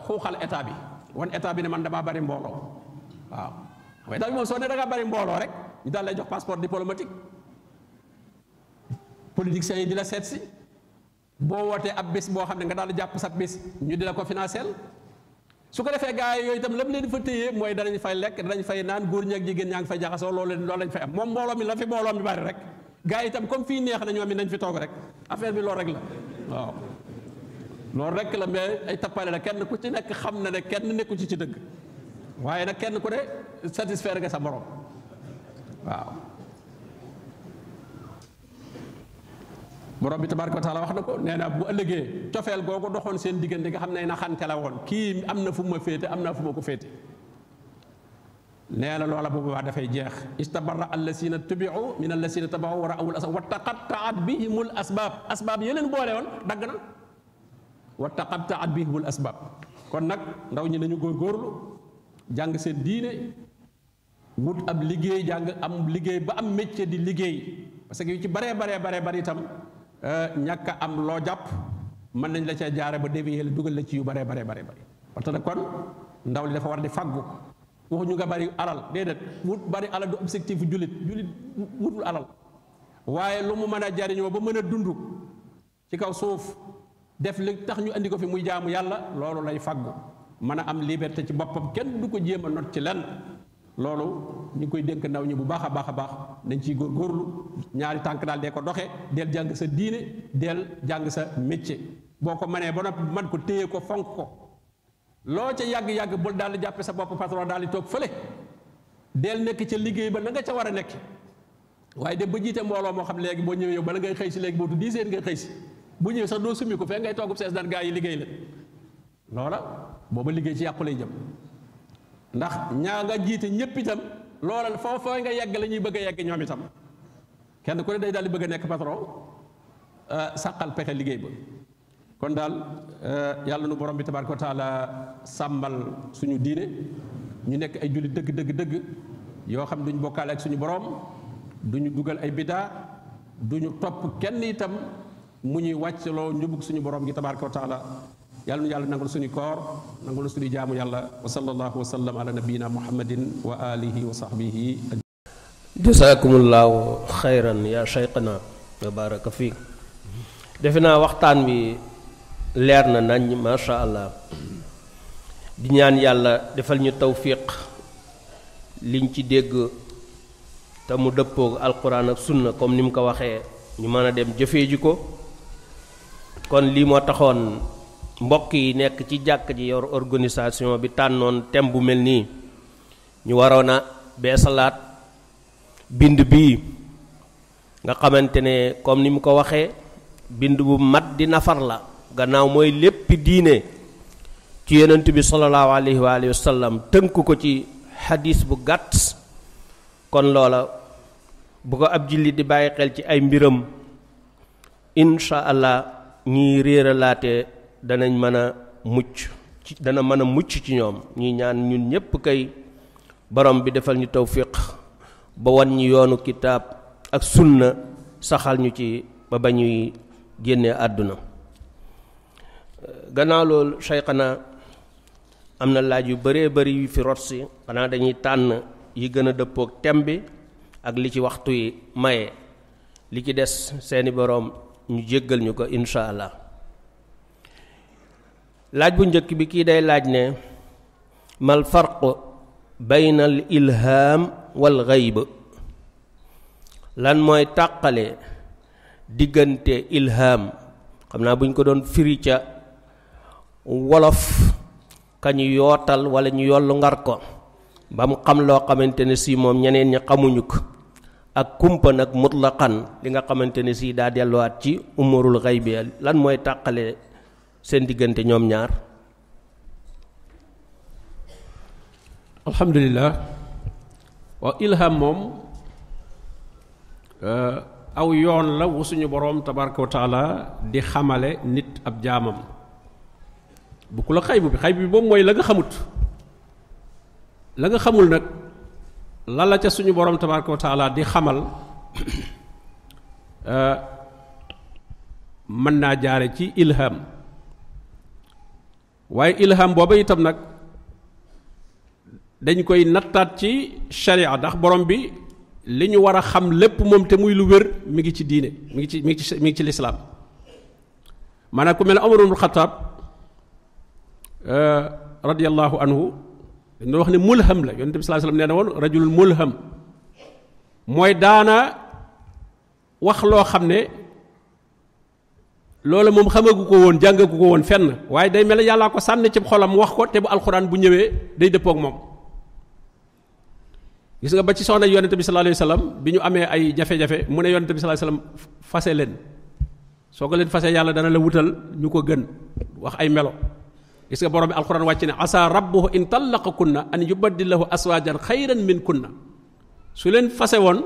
xuuxal état bi wan état bi ne man damaa bari mbooloo waaw waaye état bi moom soo ne da ngaa bari mbooloo rek ñu daal lay jox passeport diplomatique politiciens yi di la seet si boo wootee ab bés boo xam ne nga daal di jàpp sa bés ñu di la ko financeel su ko defee gars yi yooyu itam lam leen fa téye mooy danañ fay lekk danañ fay naan góor ñi ak jigéen ñaa ngi fay jaxasoo loolu lañ fay am moom mbooloo mi la fi mbooloo mi bari rek gars yi itam comme fii neex na ñoom it nañ fi toog rek affaire bi loolu rek la waaw loolu rek la mais ay tappale la kenn ku ci nekk xam na ne kenn nekku ci dëgg waaye nag kenn ku ne satisfaire nga sa morom waaw borom bi tabaraka wa taala wax na ko nee na bu ëllëgee cofeel googu doxoon seen diggante nga xam ne na xante la woon kii am na fu ma féete am naa fu ma ko féete nee na loola boobu waa dafay jeex istabarra allasina tubiu min allasina tabaau wa raawul asbaab wa taqattaat bihimul asbaab yeneen boole woon dagg na wa taqattaat bihimul asbaab kon nag ndaw ñi nañu góorgóorlu jàng seen diine wut ab liggéey jàng am liggéey ba am métier di liggéey parce que yu ci baree bari itam ñàkk a am loo jàpp mën nañ la cee jaare ba dévier la dugal la ci yu baree bari parce que kon ndaw li dafa war di faggu waxuñu nga bari alal déedéet wut bari alal du objectif jullit wutul alal waaye lu mu mën a jariñoo ba mën a dund ci kaw suuf def li tax ñu andi ko fi muy jaamu yàlla loolu lay faggu mën a am liberté ci boppam kenn du ko jéem a not ci lenn loolu ñu ngi koy dénk ndaw ñi bu baax a baax nañ ciy góorgóorlu ñaari tànk daal dee ko doxe del jàng sa diine del jàng sa métier boo ko mënee ba noppi man ko téye ko fonk ko loo ca yàgg-yàgg bul daal di jàppe sa bopp patron daal di toog fële del nekk ca liggéey ba na nga ca war a nekk waaye dem ba jiite mbooloo moo xam léegi boo ñëwee yow bala ngay xëy si léegi bootu 10 heures ngay xëy si bu ñëwee sax doo summi ko fekk ngay toogub sees daan gaa yi liggéey leen loola booba liggéey ci yàqu lay jëm ndax ñaa nga jiite ñëpp itam loola foofu nga yegg la ñuy bëgg a yegg ñoom itam kenn ku ne day daal di bëgg a nekk patron sàqal pexe liggéey ba kon daal yàlla nu borom bi tabaraka wa taala sàmmal suñu diine ñu nekk ay jullit dëgg yoo xam duñ bokkaale ak suñu borom duñu dugal ay bidaa duñu topp kenn itam mu ñuy wàccloo njubug suñu borom gi tabaraka wa taala yàlla nu yàlla nangul suñu koor nangul suñu jaamu yàlla wa sallallahu wa sallam ala nabiyina muhammadin wa alihi wa sahbihi jazakumullahu xayran ya cheikhna wa baraka fiik defe naa waxtaan wi leer na nañ masha allah di ñaan yàlla defal ñu tawfiq liñ ci dégg te mu dëppoog alquran ak sunna comme ni mu ko waxee ñu mën a dem jëfee ji ko kon lii moo taxoon mbokk yi nekk ci jàkk ji yor organisation bi tànnoon thème bu mel nii ñu waroon a beesalaat bind bii nga xamante ne comme ni mu ko waxee bind bu mat di nafar la gannaaw mooy lépp diine ci yonent bi sallallahu alayhi wa sallam tënk ko ci xadis bu gàtt kon loola bu ko ab jullit di bàyyi xel ci ay mbiram insha allah ñiy réeralaate danañ mën a mucc dana mën a mucc ci ñoom ñuy ñaan ñun ñépp kay borom bi defal ñu tawfiq ba wan ñi yoonu kitaab ak sunna saxal ñu ci ba ñuy génnee àdduna gannaaw loolu Cheikhana am na laaj yu bëree bëri yu fi rot si xanaa dañuy tànn yi gën a dëppook tem bi ak li ci waxtu yi maye li ci des seeni boroom ñu jéggal ñu ko insha allah laaj bu njëkk bi kii day laaj ne mal farq bayna al ilham wal ghayb lan mooy tàqale diggante ilham xam naa bu ñu ko doon firi ca wolof ka ñu yootal wala ñu yollu ngar ko ba mu xam loo xamante ne si moom ñeneen ñi xamuñu ko ak kumpa nag mutlaqan li nga xamante ne si daa delluwaat ci umurul ghaybi lan mooy tàqale seen diggante ñoom ñaar. alhamdulillah waaw ilham moom aw yoon la wu suñu boroom tabaraka wa taala di xamale nit ab jaamam bu ku la xaybu bi boobu mooy la nga xamut la nga xamul nag la la ca suñu boroom tabaraka wa taala di xamal mën naa jaare ci ilham waaye ilham booba itam nag dañ koy nattaat ci sharia ndax borom bi li ñu war a xam lépp moom te muy lu wér mi ngi ci diine mi ngi ci lislaam maanaam ku mel ne Umar ibn Xattaab radiyallahu anhu dañu wax ne mulham la yonent bi sallallahu alayhi wasallam nee na woon rajulul mulham mooy daana wax loo xam ne loolu moom xamagu ko woon jàngagu ko woon fenn waaye day mel ne yàllaa ko sànni ci xolam wax ko te bu alxuraan bu ñëwee day dëppook moom gis nga ba ci soxna yonent bi sallallahu alayhi wasallam bi ñu amee ay jafe-jafe mu ne yonent bi sallallahu alayhi wasallam fase leen soo ko leen fase yàlla dana la wutal ñu ko gën wax ay melo gis nga borom bi alxuraan wàcc ne asa rabbuhu in tallaqakunna an yubaddilahu aswajan xayran min kunna su leen fase woon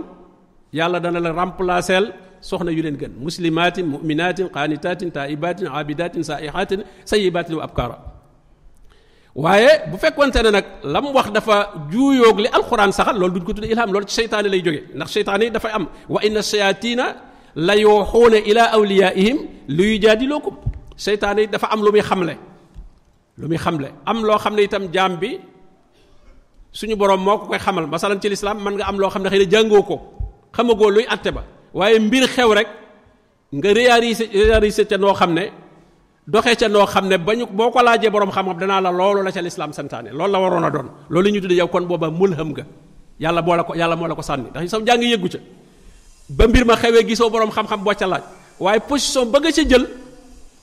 yàlla dana la remplacer soxna yu leen gën muslimatin mu'minatin qanitatin taibatin abidatin saihatin sayyibatin wa abkara waaye bu fekkonte ne nag la mu wax dafa juuyoog li alxuraan saxal loolu duñ ko tudde ilham loolu ci seytaane lay jóge ndax seytaane yi dafay am wa inna shayatina la yuuxuuna ila awliyaihim li yujaadilukum seytaane yi dafa am lu muy xamle am loo xam ne itam jaam bi suñu borom moo ko koy xamal masalan ci lislaam mën nga am loo xam ne xëy na jàngoo ko xamagoo luy atte ba waaye mbir xew rek nga réaliser ca noo xam ne doxee ca noo xam ne bañu boo ko laajee borom xam-xam danaa la loolu la ca lislaam santaane loolu la waroon a doon loolu ñu tudde yow kon booba mulham nga yàlla moo la ko sànni ndax sam jàng yëggu ca ba mbir ma xewee gisoo borom xam-xam boo ca laaj waaye position ba nga ca jël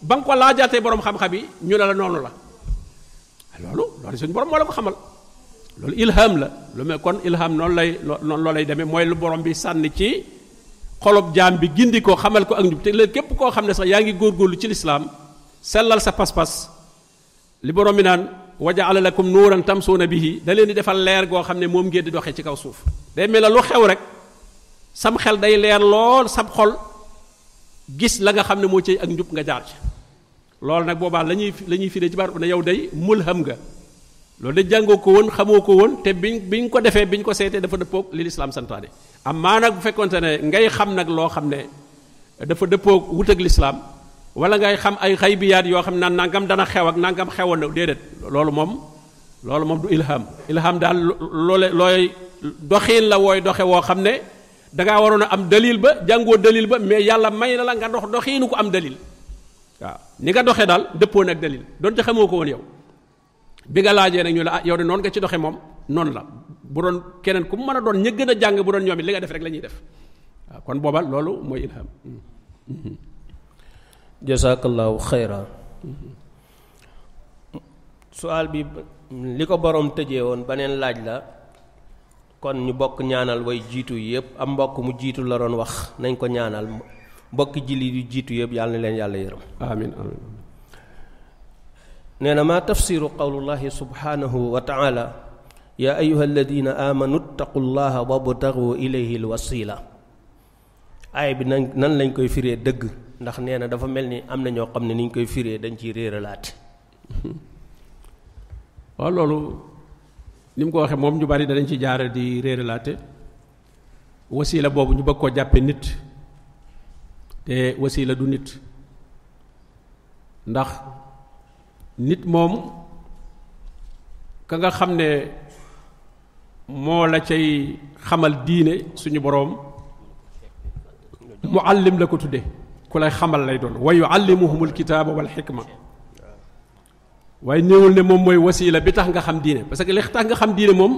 ba nga ko laajaatee borom xam-xam yi ñu ne la noonu la loolu suñu borom moo la ko xamal loolu ilham la lu mel kon ilham noonu lay demee mooy lu borom bi sànni ci xolob jaam bi gindi ko xamal ko ak njub te léegi képp koo xam ne sax yaa ngi góorgóorlu ci lislaam sellal sa pas-pas li borom bi naan waja'ala lakum nuuran tamsuuna bihi da leen di defal leer goo xam ne moom ngeen di doxee ci kaw suuf day mel ne lu xew rek sam xel day leer lool sab xol gis la nga xam ne moo ci ak njub nga jaar ci loolu nag boobaa la ñuy firee ci baat ne yow day mulham nga loolu de jàngoo ko woon xamoo ko woon te biñ ko defee biñ ko seetee dafa dëppoog li lislaam santaane am maa nag bu fekkonte ne ngay xam nag loo xam ne dafa dëppoog wut ak lislaam wala ngay xam ay xaybiyaat yoo xam ne nangam dana xew ak nangam xewoon na déedéet loolu moom du ilham daal looy doxiin la wooy doxe woo xam ne dangaa waroon a am dalil ba jàngoo dalil ba mais yàlla may na la nga doxiinu ko am dalil waaw ni nga doxee daal dëppoon ak dalil doon ca xamoo ko woon yow bi nga laajee nag ñu la yow de noonu nga ci doxe moom noonu la bu doon keneen ku mën a doon ña gën a jàng bu doon ñoom it li nga def rek la ñuy def waaw kon booba loolu mooy ilham jazakallahu xayra sual bi li ko borom tëjee woon beneen laaj la kon ñu bokk ñaanal way jiitu yëpp am mbokk mu jiitu la doon wax nañ ko ñaanal mbokki jullit yu jiitu yëpp yàlla na leen yàlla yërëm amin amin nee na ma tafsiru qawlullahi subhanahu wa taala ya ayuha alladina amanu ttaqu llaha wabtagu ilayhi alwasila aay bi nan lañ koy firee dëgg ndax nee na dafa mel ni am na ñoo xam ne ni ñu koy firee dañ ciy réeralaate waaw loolu ni mu ko waxee moom ñu bari danañ ci jaare di réeralaate wasila boobu ñu bëgg koo jàppe nit te wasila du nit ndax nit moom ka nga xam ne moo la cay xamal diine suñu boroom muallim la ko tudde ku lay xamal lay doon wa yuallimuhumul kitaaba wal xikma waaye néewul ne moom mooy wasila bi tax nga xam diine parce que li tax nga xam diine moom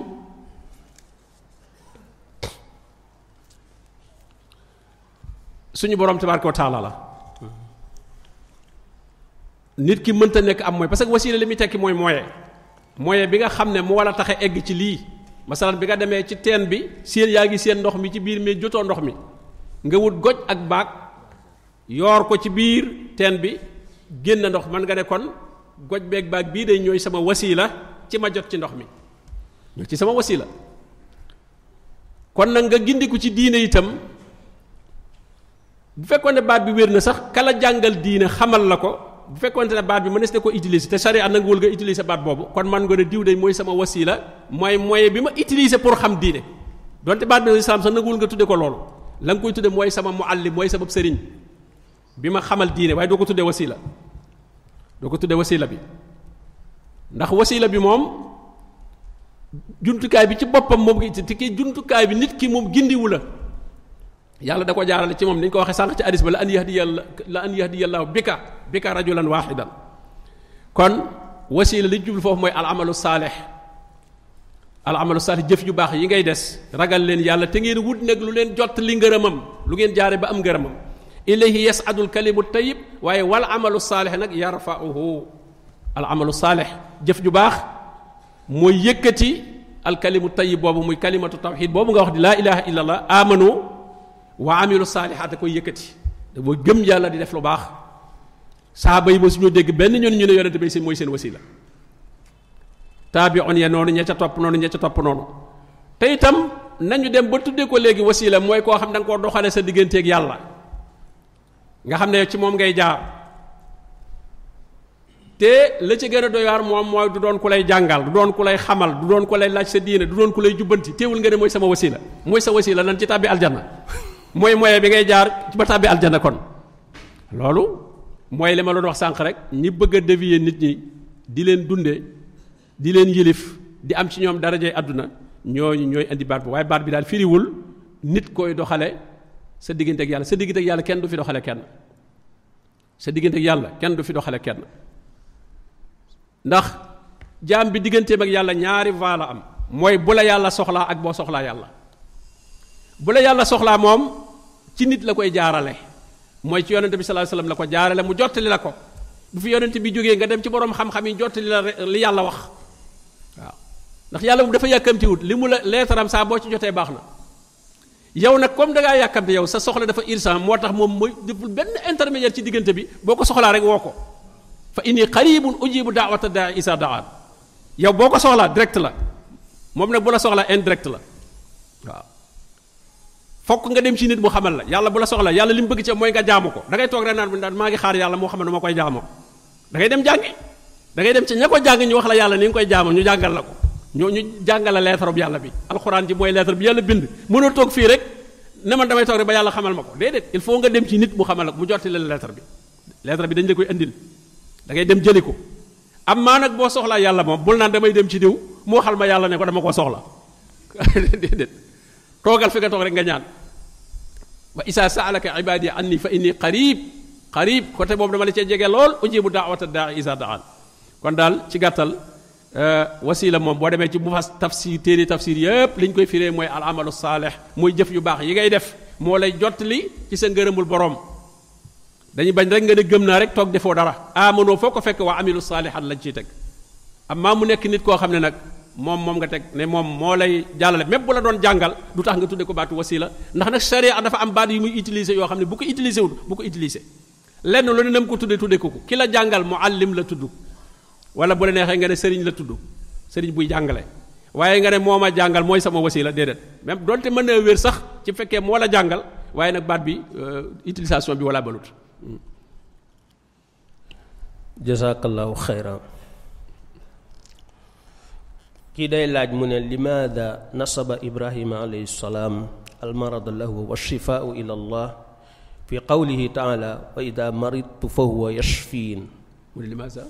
suñu boroom tabaaraka wa taala la nit ki mënta nekk am mooy parce que wasila li muy tekki mooy moyen bi nga xam ne mu war a taxe egg ci lii masalan bi nga demee ci teen bi seen yaa ngi seen ndox mi ci biir mais jotoo ndox mi nga wut goj ak baag yoor ko ci biir teen bi génn ndox man nga ne kon goj beeg baag bii day ñooy sama wasila ci ma jot ci ndox mi ñoo ci sama wasila kon nag nga gindiku ci diine itam bu fekkoon ne baat bi wér na sax kala jàngal diine xamal la ko bu fekkoonte ne baat bi mënees na ko utiliser te sharia nanguwul nga utiliser baat boobu kon man nga ne diw day mooy sama wasila mooy moyen bi ma utiliser pour xam diine donte baat bi islam sax nanguwul nga tudde ko loolu la nga koy tudde mooy sama muallim mooy sama sëriñ bi ma xamal diine waaye doo ko tudde wasila doo ko tudde wasila bi ndax wasila bi moom jumtukaay bi ci boppam moom nga te ki jumtukaay bi nit ki moom gindiwu la yàlla da ko jaarale ci moom ni ñu ko waxee sànq ci hadis ba la an yahdiyallahu bika rajulan wahidan kon wasila li jublu foofu mooy al amalu saalih jëf ju baax yi ngay des ragal leen yàlla te ngeen wut nag lu leen jot li ngërëmam lu ngeen jaare ba am ngërëmam ilayhi yasadul kalimu tayyib waaye wal amalu saalih nag yarfa'uhu al amalu saalih jëf ju baax mooy yëkkati al kalimu tayyib boobu muy kalimatu tawxid boobu nga wax di laa ilaha illa allah amanu wa amilu saalihaat koy yëkkati da boo gëm yàlla di def lu baax saaba yi ba suñu dégg benn ñun ñu ne yonente bay seen mooy seen wasila taabi'un ya noonu ña ca topp noonu te itam nañu dem ba tuddee ko léegi wasila mooy koo xam da nga koo doxale sa digganteeg yàlla nga xam ne ci moom ngay jaar te la ci gën a doy waar moom mooy du doon ku lay jàngal du doon ku lay xamal du doon ku lay laaj sa diine du doon ku lay jubbanti teewul nga ne mooy sama wasila mooy sa wasila nan ci tàbbi aljanna mooy moyen bi ngay jaar ba tàbbi aljanna kon loolu mooy li ma doon wax sànq rek ñi bëgg a dévier nit ñi di leen dunde di leen yilif di am ci ñoom darajay àdduna ñooñu ñooy indi baat bi waaye baat bi daal firiwul nit koy doxale sa diggante ak yàlla sa diggante ak yàlla kenn du fi doxale kenn sa diggante ak yàlla kenn du fi doxale kenn ndax jaam bi digganteem ak yàlla ñaari voie la am mooy bu la yàlla soxlaa ak boo soxlaa yàlla bu la yàlla soxlaa moom ci nit la koy jaarale mooy ci yonente bi sallallahu alayhi wasallam la ko jaarale mu jottali la ko bu fi yonente bi jógee nga dem ci boroom xam-xam yi jottali la li yàlla wax waaw ndax yàlla mu dafa yàkkamtiwut li mu la leetaram saa boo ci jotee baax na yow nag comme da ngaa yàkkamte yow sa soxla dafa urgent moo tax moom mooy deful benn intermédiaire ci diggante bi boo ko soxlaa rek woo ko fa inni qaribun ujibu da'wata da'i isa da'an yow boo ko soxlaa direct la moom nag bu la soxlaa indirect la waaw fokk nga dem ci nit mu xamal la yàlla bu la soxla yàlla li mu bëgg ci mooy nga jaamu ko da ngay toog rek naan maa ngi xaar yàlla moo xam ne ma koy jaamoo da ngay dem jàngi da ngay dem ci ña ko jàng ñu wax la yàlla ni nga koy jaamoo ñu jàngal la ko ñu jàngal la lettre bi yàlla bi alxuraan ji mooy lettre bi yàlla bind mënoo toog fii rek ne man damay toog rek ba yàlla xamal ma ko déedéet il faut nga dem ci nit mu xamal la ko mu jotti la lettre bi dañ la koy indil da ngay dem jëli ko am maa nag boo soxlaa yàlla moom bul naan damay dem ci diw moo xal ma yàlla ne ko dama ko soxla déedéet toogal fi nga toog rek nga ñaan wa isa saalaka ibadi anni fa inni qarib côté boobu dama la cee jege lool ujibu da'wata da'i isa da'an kon daal ci gàttal wasila moom boo demee ci mu fas tafsir téere tafsir yépp li ñu koy firee mooy al amalu saalih mooy jëf yu baax yi ngay def moo lay jottali ci sa ngërëmul borom dañuy bañ rek nga ne gëm naa rek toog defoo dara amanoo foo ko fekk waa amilu saalihat lañ ciy teg amma mu nekk nit koo xam ne nag moom nga teg ne moom moo lay jàllale même bu la doon jàngal du tax nga tudde ko baatu wasila ndax nag sharia dafa am baat yu muy utiliser yoo xam ne bu ko utiliser wul bu ko utiliser lenn lu ne nam ko tudde ko ki la jàngal muallim la tudd wala bu la neexee nga ne sëriñ la tudd sëriñ buy jàngale waaye nga ne moo ma jàngal mooy sama wasila déedéet même donte mën na wér sax ci fekkee moo la jàngal waaye nag baat bi utilisation bi wala balut jazakallahu xayran kii day laaj mu ne limaada nasaba ibrahima alayhi salaam almarad lahu wa shifaau ila allah fi qawlihi taala wa ida maridtu fa huwa yashfiin mu ne limaada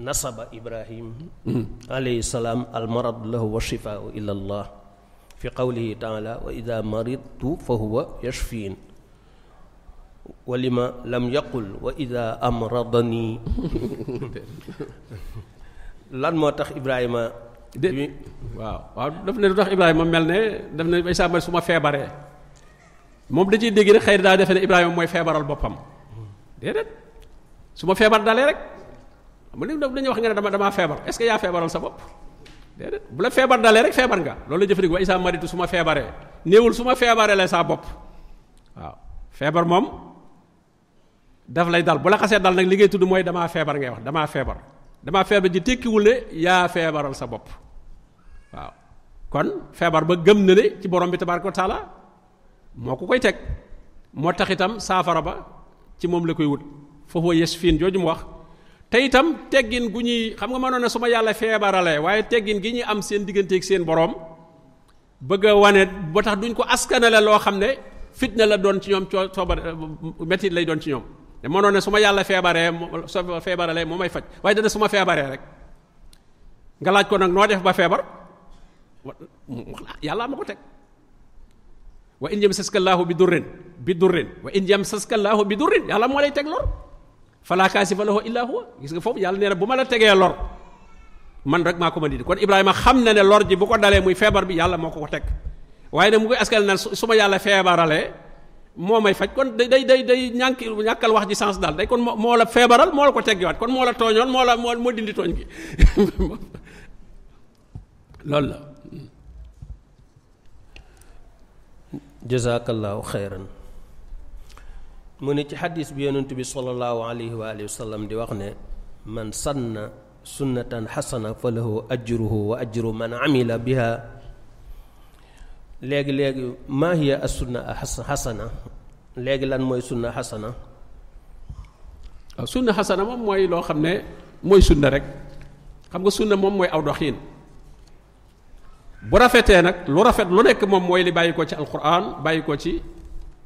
nasaba ibrahim alayhi salaam almarad lahu wa shifaau ila allah fi qawlihi taala wa ida maridtu fa huwa yashfiin wa lima lam yaqul wa ida amradani lan moo tax ibrahima waaw daf ne lu tax ibrahima mel ne daf ne Isaa ma su ma feebaree moom da ciy dégg rek xëy na daa defe ne ibrahima mooy feebaral boppam déedéet su ma feebar dalee rek mu ne dañuy wax nga ne damaa feebar est-ce que yaa feebaral sa bopp déedéet bu la feebar dalee rek feebar nga loolu la jëfandikoo wa Isaa maritu su ma feebaree néewul su ma feebaree la saa bopp waaw feebar moom daf lay dal bu la xasee dal nag li ngay tudd mooy damaa feebar ngay wax damaa feebar ji tekkiwul ne yaa feebaral sa bopp waaw kon feebar ba gëm na ne ci borom bi tabaaraka wa taala moo ko koy teg moo tax itam saafara ba ci moom la koy wut foofu yashfiin jooju mu wax te itam teggin gu ñuy xam nga mënoon na su ma yàlla feebaralee waaye teggin gi ñuy am seen digganteeg seen borom bëgg a wane ba tax duñ ko askanale loo xam ne fitna la doon ci ñoom coobar métit lay doon ci ñoom te mënoon ne su ma yàlla feebaralee moo may faj waaye dana su ma feebaree rek nga laaj ko nag noo def ba feebar yàlla ma ko teg wa in yamsaska llaahu bi durrin wa in yamsaska llaahu bi durrin yàlla moo lay teg lor falaa kaasifa lahu illaa huwa gis nga foofu yàlla nee na bu ma la tegee lor man rek maa ko mën di kon Ibrahima xam na ne lor ji bu ko dalee muy feebar bi yàlla moo ko teg waaye nag mu koy askan na su ma yàlla feebaralee moo may faj kon day ñàkkal wax ji sens daal day kon moo la feebaral moo la ko teggiwaat kon moo la tooñoon moo dindi tooñ gi loolu la jazakallahu xayran mu ne ci xadis bi yonent bi sallallahu alayhi wa alihi wa sallam di wax ne man sanna sunnatan xasana fa lahu ajruhu wa ajru man amila biha léegi maa hiya as sunna xasana léegi lan mooy sunna xasana waaw sunna xasana moom mooy loo xam ne mooy sunna rek xam nga sunna moom mooy aw doxiin bu rafetee nag lu rafet lu nekk moom mooy li bàyyi ko ci alquran bàyyi ko ci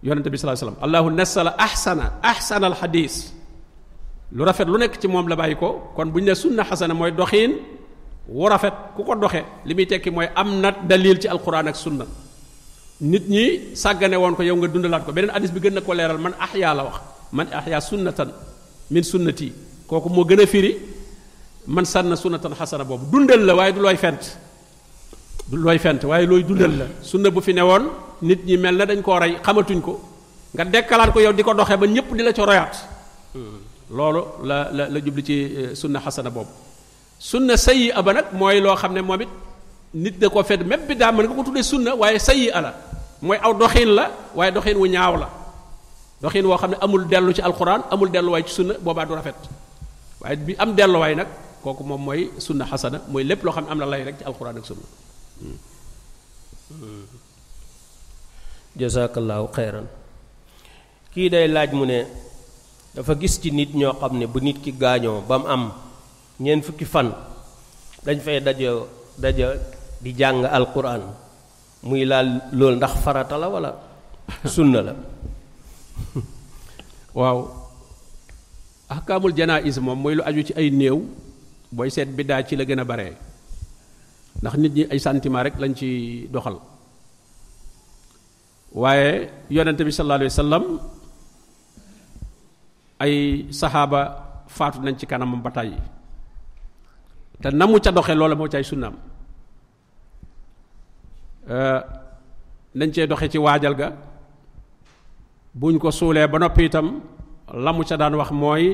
yonente bi sallallahu alayhi wasallam allahu nassala ahsana alxadis lu rafet lu nekk ci moom la bàyyi ko kon bu ñu ne sunna xasana mooy doxiin wu rafet ku ko doxe li muy tekki mooy am na dalil ci alquran ak sunna nit ñi sàggane woon ko yow nga dundalaat ko beneen hadis bi gën na ko leeral man ahya la wax man ahya sunnatan min sunnati kooku moo gën a firi man sànna sunnatan xasana boobu dundal la waaye du looy fent waaye looy dundal la sunna bu fi ne woon nit ñi mel na dañ koo rey xamatuñ ko nga dekkalaat ko yow di ko doxee ba ñëpp di la ci royaat loolu la jubli ci sunna xasana boobu sunna sayyi aba nag mooy loo xam ne moom it nit da koo fedd même bi daa mën nga ko tuddee sunna waaye sayyi ala mooy aw doxiin la waaye doxiin wu ñaaw la doxiin woo xam ne amul dellu ci alquran amul delluwaay ci sunna boobaa du rafet waaye bi am delluwaay nag kooku moom mooy sunna xasana mooy lépp loo xam ne am na lay rek ci alquran ak sunna jazakallahu xayran kii day laaj mu ne dafa gis ci nit ñoo xam ne bu nit ki gaañoo ba mu am ñeent fukki fan dañ fay dajo di jàng alquran muy laal loolu ndax farata la wala sunna la waaw ahkaamul janaïs moom mooy lu aju ci ay néew booy seet biddaa ci la gën a bare ndax nit ñi ay sentiment rek lañ ci doxal waaye yonente bi sallallahu alayhi wa sallam ay saxaaba faatu nañ ci kanamam ba tàyyi te namu ca doxe loola moo ci ay sunnaam nañ cee doxe ci waajal ga buñ ko suulee ba noppi itam la mu ca daan wax mooy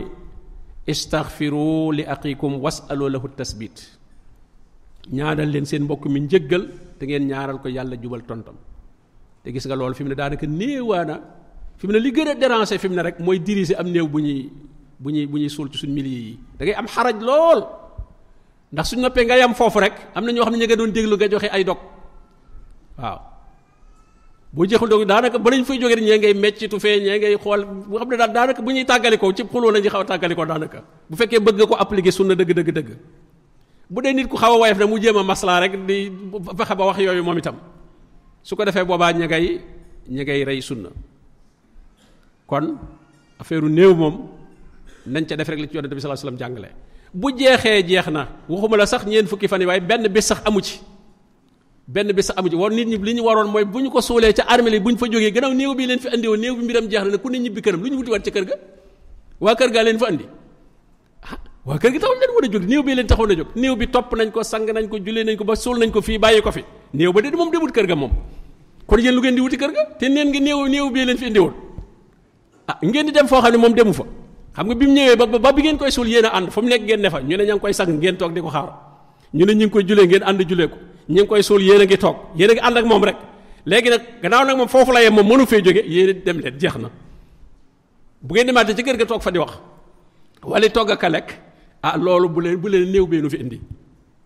istaghfiru li aqikum wasalu lahu tasbit ñaanal leen seen mbokk mi njëggal te ngeen ñaaral ko yàlla jubal tontam te gis nga loolu fi mu ne daanaka néewaana fi mu ne li gën a déranger fi mu ne rek mooy diriger am néew bu ñuy suul ci suñ milieu yi da ngay am xaraj lool ndax suñ noppee nga yam foofu rek am na ñoo xam ne ñu nga doon déglu nga joxe ay dog waaw boo jeexul dog daanaka ba lañ fay jógee ñee ngay meccitu fee ñee ngay xool bu xam ne daal daanaka bu ñuy tàggalikoo ci xuloo la ñuy xaw a tàggalikoo daanaka bu fekkee bëgg nga ko appliquer sunna dëgg bu dee nit ku xaw a woyof na mu jéem a maslaa rek di fexe ba wax yooyu moom itam su ko defee boobaa ña ngay rey sunna kon affaire néew moom nañ ca def rek li ci yonent bi sallallahu alayhi wasallam jàngale bu jeexee jeex na waxuma la sax ñeent fukki fan yi waaye benn bés sax amu ci war nit ñi li ñu waroon mooy bu ñu ko suulee ca armée li bu ñu fa jógee gannaaw néew bi leen fi andi woon néew bi mbiram jeex na ne ku ne ñibbi këram lu ñu wuti waat ca kër ga waa kër gaa leen fa andi waa kër gi taxul leen war a jóg néew bi leen taxoon a jóg néew bi topp nañ ko sang nañ ko jullee nañ ko ba suul nañ ko fii bàyyi ko fi néew ba de moom demut kër ga moom kon yéen lu ngeen di wuti kër ga te neen ngi néew bi leen fi indi woon ngeen di dem foo xam ne moom demu fa xam nga bi mu ñëwee ba bi ngeen koy suul yéen a ànd fa mu nekk ngeen ne fa ñu ne ña ngi koy sang ngeen toog di ko xaar ñu ne ñu ngi koy julee ngeen ànd julee ko ñu ngi koy suul yéen a ngi toog yéen a ngi ànd ak moom rek léegi nag gannaaw nag moom foofu la yem moom mënu fee jóge yéen dem leen jeex na bu ngeen demaatee ci kër ga toog fa di wax wala togg ak a lekk loolu bu leen néew bee nu fi indi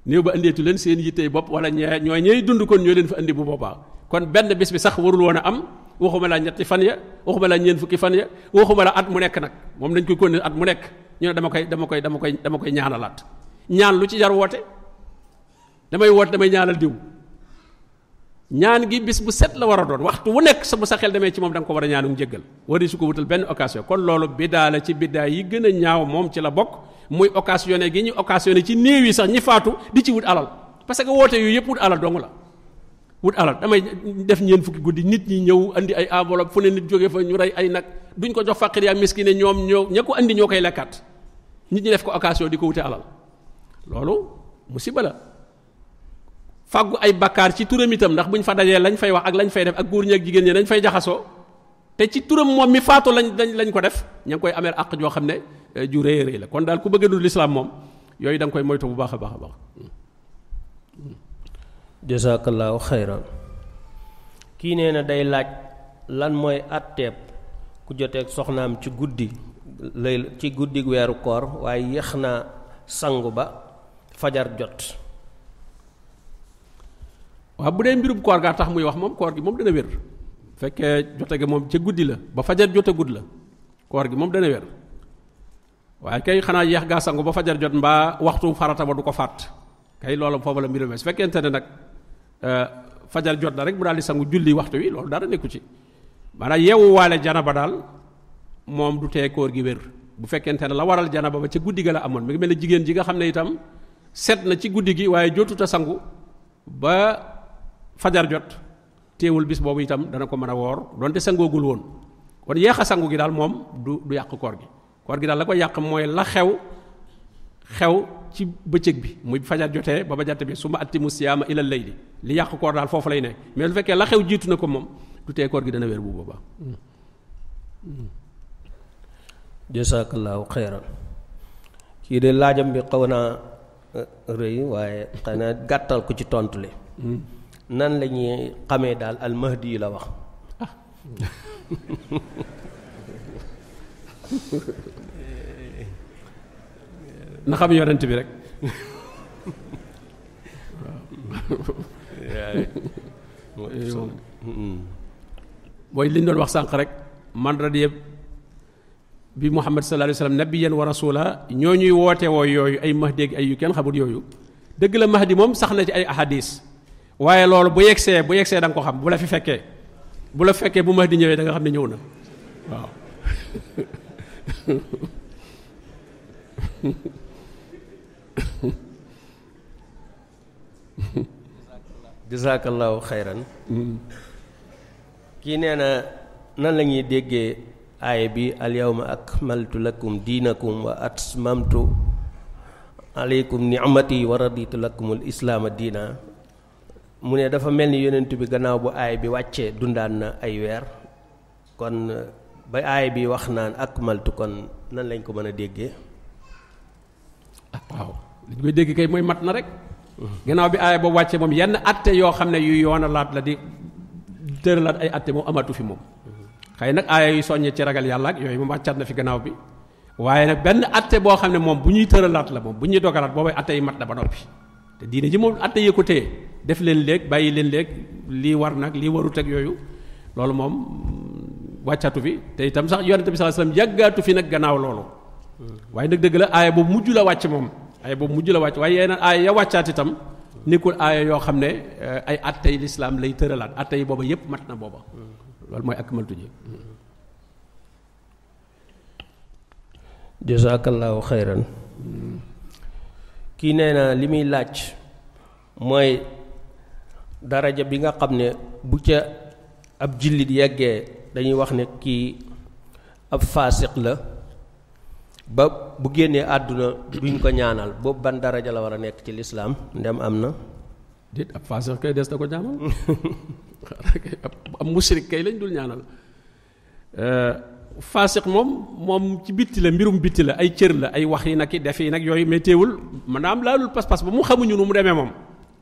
néew ba indeetu leen seen yittey bopp wala ñooy dund kon ñoo leen fa indi bu boobaa kon benn bis bi sax warul woon a am waxuma la ñetti fan ya waxuma la ñeent fukki fan ya waxuma la at mu nekk nag moom dañ koy continuer at mu nekk ñu ne dama koy ñaanalaat ñaan lu ci jar woote damay ñaanal diw ñaan gi bis bu set la war a doon waxtu wu nekk bu sa xel demee ci moom da nga ko war a ñaanu njëggal wari su ko wutal benn occasion kon loolu biddaa la ci biddaa yi gën a ñaaw moom ci la bokk muy occasionné gi ñu occasionné ci néew yi sax ñi faatu di ci wut alal parce que woote yooyu yëpp wut alal dong la wut alal damay def ñeen fukki guddi nit ñi ñëw andi ay enveloppe fu ne nit jóge fa ñu rey ay nag duñ ko jox faqir ak miskine ñoom ña ko andi ñoo koy lekkaat nit ñi def ko occasion di ko wute alal loolu musiba la fàggu ay bakkaar ci turam itam ndax buñ fa dajee lañ fay wax ak lañ fay def ak góor ñi ak jigéen ñi dañ fay jaxasoo te ci turam moom mi faatu lañ ko def ña ngi koy ameel àq joo xam ne ju rëy rëy la kon daal ku bëgg a dund lislaam moom yooyu da nga koy moytu bu baax a baax a baax. jazakallahu xayran kii nee na day laaj lan mooy àtteeb ku joteeg soxnaam ci guddi weeru koor waaye yéex naa sangu ba fajar jot. waaw bu dee mbirub koor gaa tax muy wax moom koor gi moom dana wér fekkee jote gi moom ca guddi la ba fajar jote gudd la koor gi moom dana wér waaye kay xanaa yeex gaa sangu ba fajar jot mbaa waxtu farata ba du ko fàtt kay loolu foofu la mbirum su fekkente ne nag fajar jot la rek mu daal di sangu julli waxtu wi loolu dara nekku ci maanaam yeewu waale janaba daal moom du tee koor gi wér bu fekkente ne la waral janaba ba ca guddi ga la amoon mi ngi mel ne jigéen ji nga xam ne itam set na ci guddi gi waaye jotuta sangu ba fajar jot teewul bis boobu itam dana ko mën a woor donte sangoogul woon kon yeex a sangu gi daal moom du yàq koor gi daal la ko yàq mooy la xew ci bëccëg bi muy fajar jotee ba ba jant bi su ma atimu siyaama ilal layli li yàq koor daal foofu lay ne mais lu fekkee la xew jiitu na ko moom du tee koor gi dana wér bu boobaa. jazakallahu xayran kii de laajam bi xaw naa rëy waaye xanaa gàttal ko ci tontu li nan la ñuy xamee daal almahdi yi la wax na xam yonent bi rek mooy li ñu doon wax sànq rek man radiya bi Muhammad sallallahu alayhi wa sallam nabiyyan wa rasula ñoo ñuy woote woo yooyu ay mahdi ak ay yu kenn xamul yooyu dëgg la mahdi moom sax na ci ay ahadis waaye loolu bu yegsee da nga ko xam bu la fekkee bu mahdi ñëwee da nga xam ne ñëw na waaw jazakallahu xayran kii nee na nan la ñuy déggee aaya bi alyawma akmaltu lakum diinakum wa atmamtu aleykum ni'mati wa raditu lakumul islaama diina mu ne dafa mel ni yonent bi gannaaw bu aaya bi wàccee dundaan na ay weer kon ba aaya bi wax naan akmaltu kon nan lañ ko mën a déggee waaw li ñu koy dégg kay mooy mat na rek gannaaw bi aaya boobu wàccee moom yenn atte yoo xam ne yu yoonalaat la di tëralaat ay atte moom amatu fi moom xëy nag aaya yu soññee ci ragal yàlla ak yooyu moom wàccaat na fi gannaaw bi waaye nag benn atte boo xam ne moom bu ñuy tëralaat la moom bu ñuy dogalaat boobay atte yi mat na ba noppi te diine ji moom atte yi ko téye def leen léeg bàyyi leen léeg lii war nag lii warut ak yooyu loolu moom wàccatu fi te itam sax yonente bi sallallahu alayhi wasallam yàggaatu fi nag gannaaw loolu waaye nag dëgg la aaya boobu mujj la wàcc moom aaya boobu mujj la wàcc waaye yeneen aaya ya wàccaat itam nekkul aaya yoo xam ne ay atte yi lislaam lay tëralaat atte yi booba yépp mat na booba loolu mooy akmaltu ji jazakallahu xayran kii nee na li muy laaj mooy daraja bi nga xam ne bu ca ab jullit yeggee dañuy wax ne kii ab faasiq la ba bu génnee àdduna duñ ko ñaanal boobu ban daraja la war a nekk ci lislaam ndem am na déet ab faasiq kay des na ko ñaanal ab mushrik kay lañ dul ñaanal faasiq moom ci bitti la mbirum bitti la ay cër la ay wax yi nag i def yi nag yooyu mais teewul maanaam laalul pas-pas ba mu xamuñu nu mu demee moom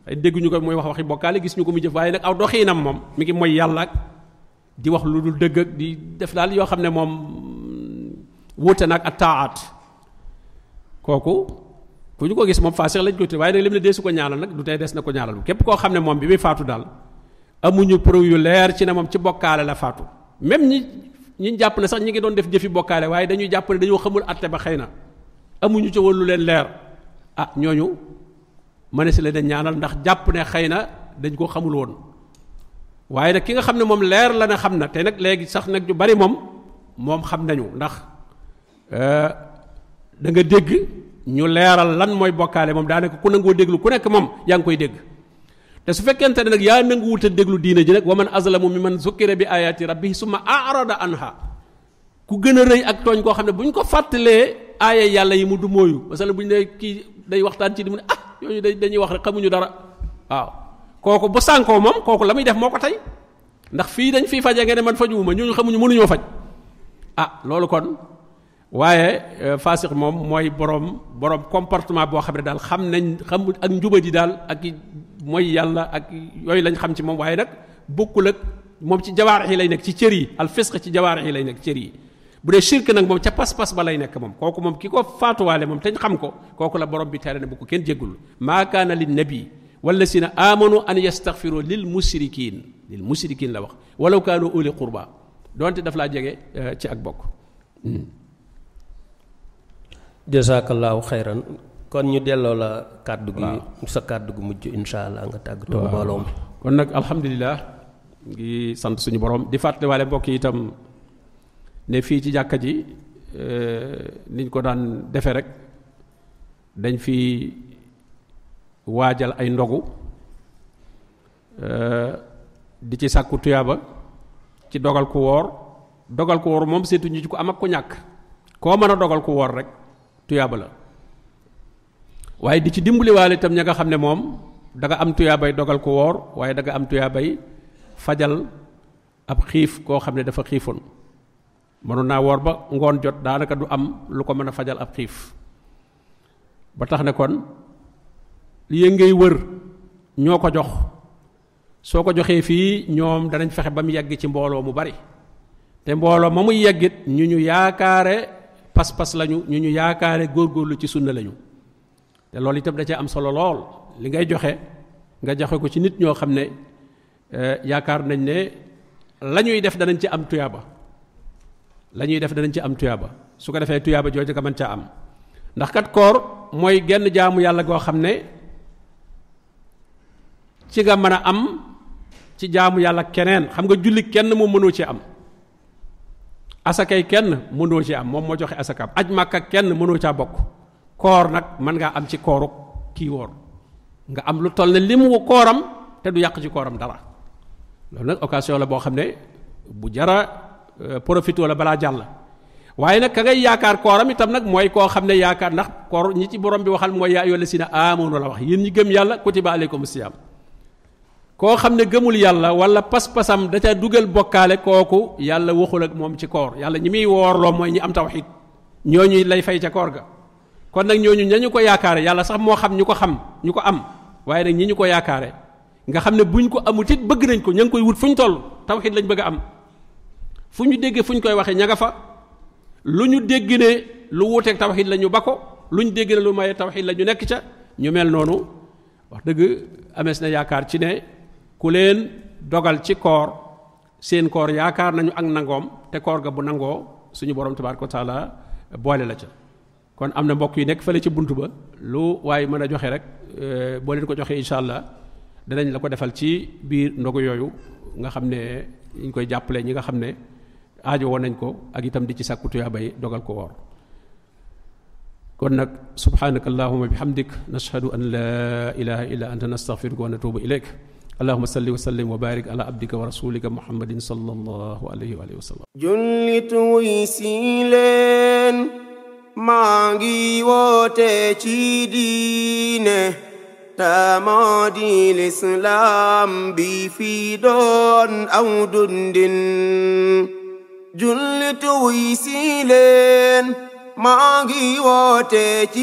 ay dégguñu ko muy wax waxi bokkaale gis ñu ko mu jëf waaye nag aw doxiinam moom mi ngi mooy yàlla ak di wax lu dul dëgg ak di def daal yoo xam ne moom wuute nag ak taat kooku ku ñu ko gis moom faasiq lañ ko te waaye nag lim ne dee su ko ñaanal nag du tey des na ko ñaanal képp koo xam ne moom bi muy faatu daal amuñu preuve yu leer ci ne moom ci bokkaale la faatu même ñi jàpp ne sax ñi ngi doon def jëfi bokkaale waaye dañuy jàpp ne dañoo xamul atte ba xëy na amuñu ca woon lu leen leer ah ñooñu ma ne si leen ñaanal ndax jàpp ne xëy na dañ ko xamul woon waaye nag ki nga xam ne moom leer la ne xam na te nag léegi sax nag ñu bari moom xam nañu ndax da nga dégg ñu leeral lan mooy bokkaale moom daanaka ku nangoo déglu ku nekk moom yaa ngi koy dégg te su fekkente ne nag yaa nanguwut a déglu diine ji nag wa man azlamu mimman zukkira bi ayati rabbihi summa a'rada anha ku gën a rëy ak tooñ koo xam ne bu ñu ko fàttalee aaya yàlla yi mu du mooyu masala bu ñu ne kii day waxtaan ci di mu ne yooyu dañuy wax rek xamuñu dara waaw kooku bu sànkoo moom kooku la muy def moo ko tey ndax fii dañ fii fajee nga ne man fajuwuma ñooñu xamuñu mënuñoo faj loolu kon waaye faasiq moom mooy borom comportement boo xam ne daal xam ak njubadi daal ak mooy yàlla ak yooyu lañ xam ci moom waaye nag bokkul ak moom ci jawaarix yi lay nekk ci cër yi al fisq ci jawaarix yi lay nekk cër yi bu dee shirk nag moom ca pas-pas ba lay nekk moom kooku moom ki ko faatuwaale moom te ñu xam ko kooku la borom bi tere ne bu ko kenn jéggul maa kaana lin nabi wallazina amanu an yastaghfiru lil mushrikin la wax walaw kaanu uli qurba donte daf laa jege ci ak bokk jazakallahu xayran kon ñu delloo la kàddu gi sa kàddu gu mujj insha allah nga tàggatoo mbooloo mi kon nag alhamdulilah ngi sant suñu borom di fàttaliwaale mbokk yi itam ne fii ci jàkka ji niñ ko daan defe rek dañ fi waajal ay ndogu di ci sàkku tuyaaba ci dogal ku woor moom seetuñu ci ko am ak ku ñàkk koo mën a dogal ku woor rek tuyaaba la waaye di ci dimbaliwaale itam ña nga xam ne moom da nga am tuyaabay dogal ku woor waaye da nga am tuyaabay fajal ab xiif koo xam ne dafa xiifoon mënoon naa woor ba ngoon jot daanaka du am lu ko mën a fajal ab xiif ba tax ne kon li ngay wër ñoo ko jox soo ko joxee fii ñoom danañ fexe ba mu yegg ci mbooloo mu bari te mbooloo ma muy yeggit ñu yaakaare pas-pas lañu ñu yaakaare góorgóorlu ci sunna lañu te loolu itam da cee am solo lool li ngay joxe nga joxe ko ci nit ñoo xam ne yaakaar nañ ne la ñuy def danañ ci am tuyaaba su ko defee tuyaaba jooju nga mën caa am ndax kat koor mooy genn jaamu yàlla goo xam ne ci nga mën a am ci jaamu yàlla keneen xam nga julli kenn moom mënoo ci am asakay kenn mënoo ci am moom moo joxe asakaam aj màkka kenn mënoo caa bokk koor nag mën ngaa am ci kooru kii woor nga am lu toll ne li mu kooram te du yàq ci kooram dara loolu nag occasion la boo xam ne bu jara profité wala balaa jàll waaye nag ka ngay yaakaar kooram itam nag mooy koo xam ne yaakaar ndax koor ñi ci borom bi waxal mooy yaa ayyuhal lazina aamanu la wax yéen ñi gëm yàlla kutiba alaykumus siyaam koo xam ne gëmul yàlla wala pas-pasam da ca dugal bokkaale kooku yàlla waxul ak moom ci koor yàlla ñi muy woorloo mooy ñi am tawxiid ñooñu lay fay ca koor ga kon nag ñooñu ñañu ko yaakaare yàlla sax moo xam ñu ko am waaye nag ñi ñu ko yaakaare nga xam ne buñ ko amut it bëgg nañ ko ña ngi koy wut fu ñu toll tawxiid lañ bëgg a am fu ñu déggee fu ñu koy waxee ña nga fa lu ñu dégg ne lu wuuteeg tawxiid la ñu ba ko lu ñu dégg ne lu maye tawxiid la ñu nekk ca ñu mel noonu wax dëgg amees na yaakaar ci ne ku leen dogal ci koor seen koor yaakaar nañu ak nangoom te koor ga bu nangoo suñu borom tabaaraka wa taala boole la ca kon am na mbokk yi nekk fële ci buntu ba lu waaye mën a joxe rek boo leen ko joxee incha allah danañ la ko defal ci biir ndogu yooyu nga xam ne ñu koy jàppale ñi nga xam ne aajo woon nañ ko ak itam di ci sàkku tuyaabay dogal ko woor kon nag subhanaka allahumma bihamdik nashhadu an la ilaha illa anta nastaghfiruka wa natubu ilayk allahumma salli wa sallim wa barik ala abdika wa rasulika muhammadin sallallahu alayhi wa alihi wa sallam jullit wuy si leen maa ngi woote ci diine tamoo di lislaam bi fi doon aw dundin jullit wuy si leen maa ngi woote ci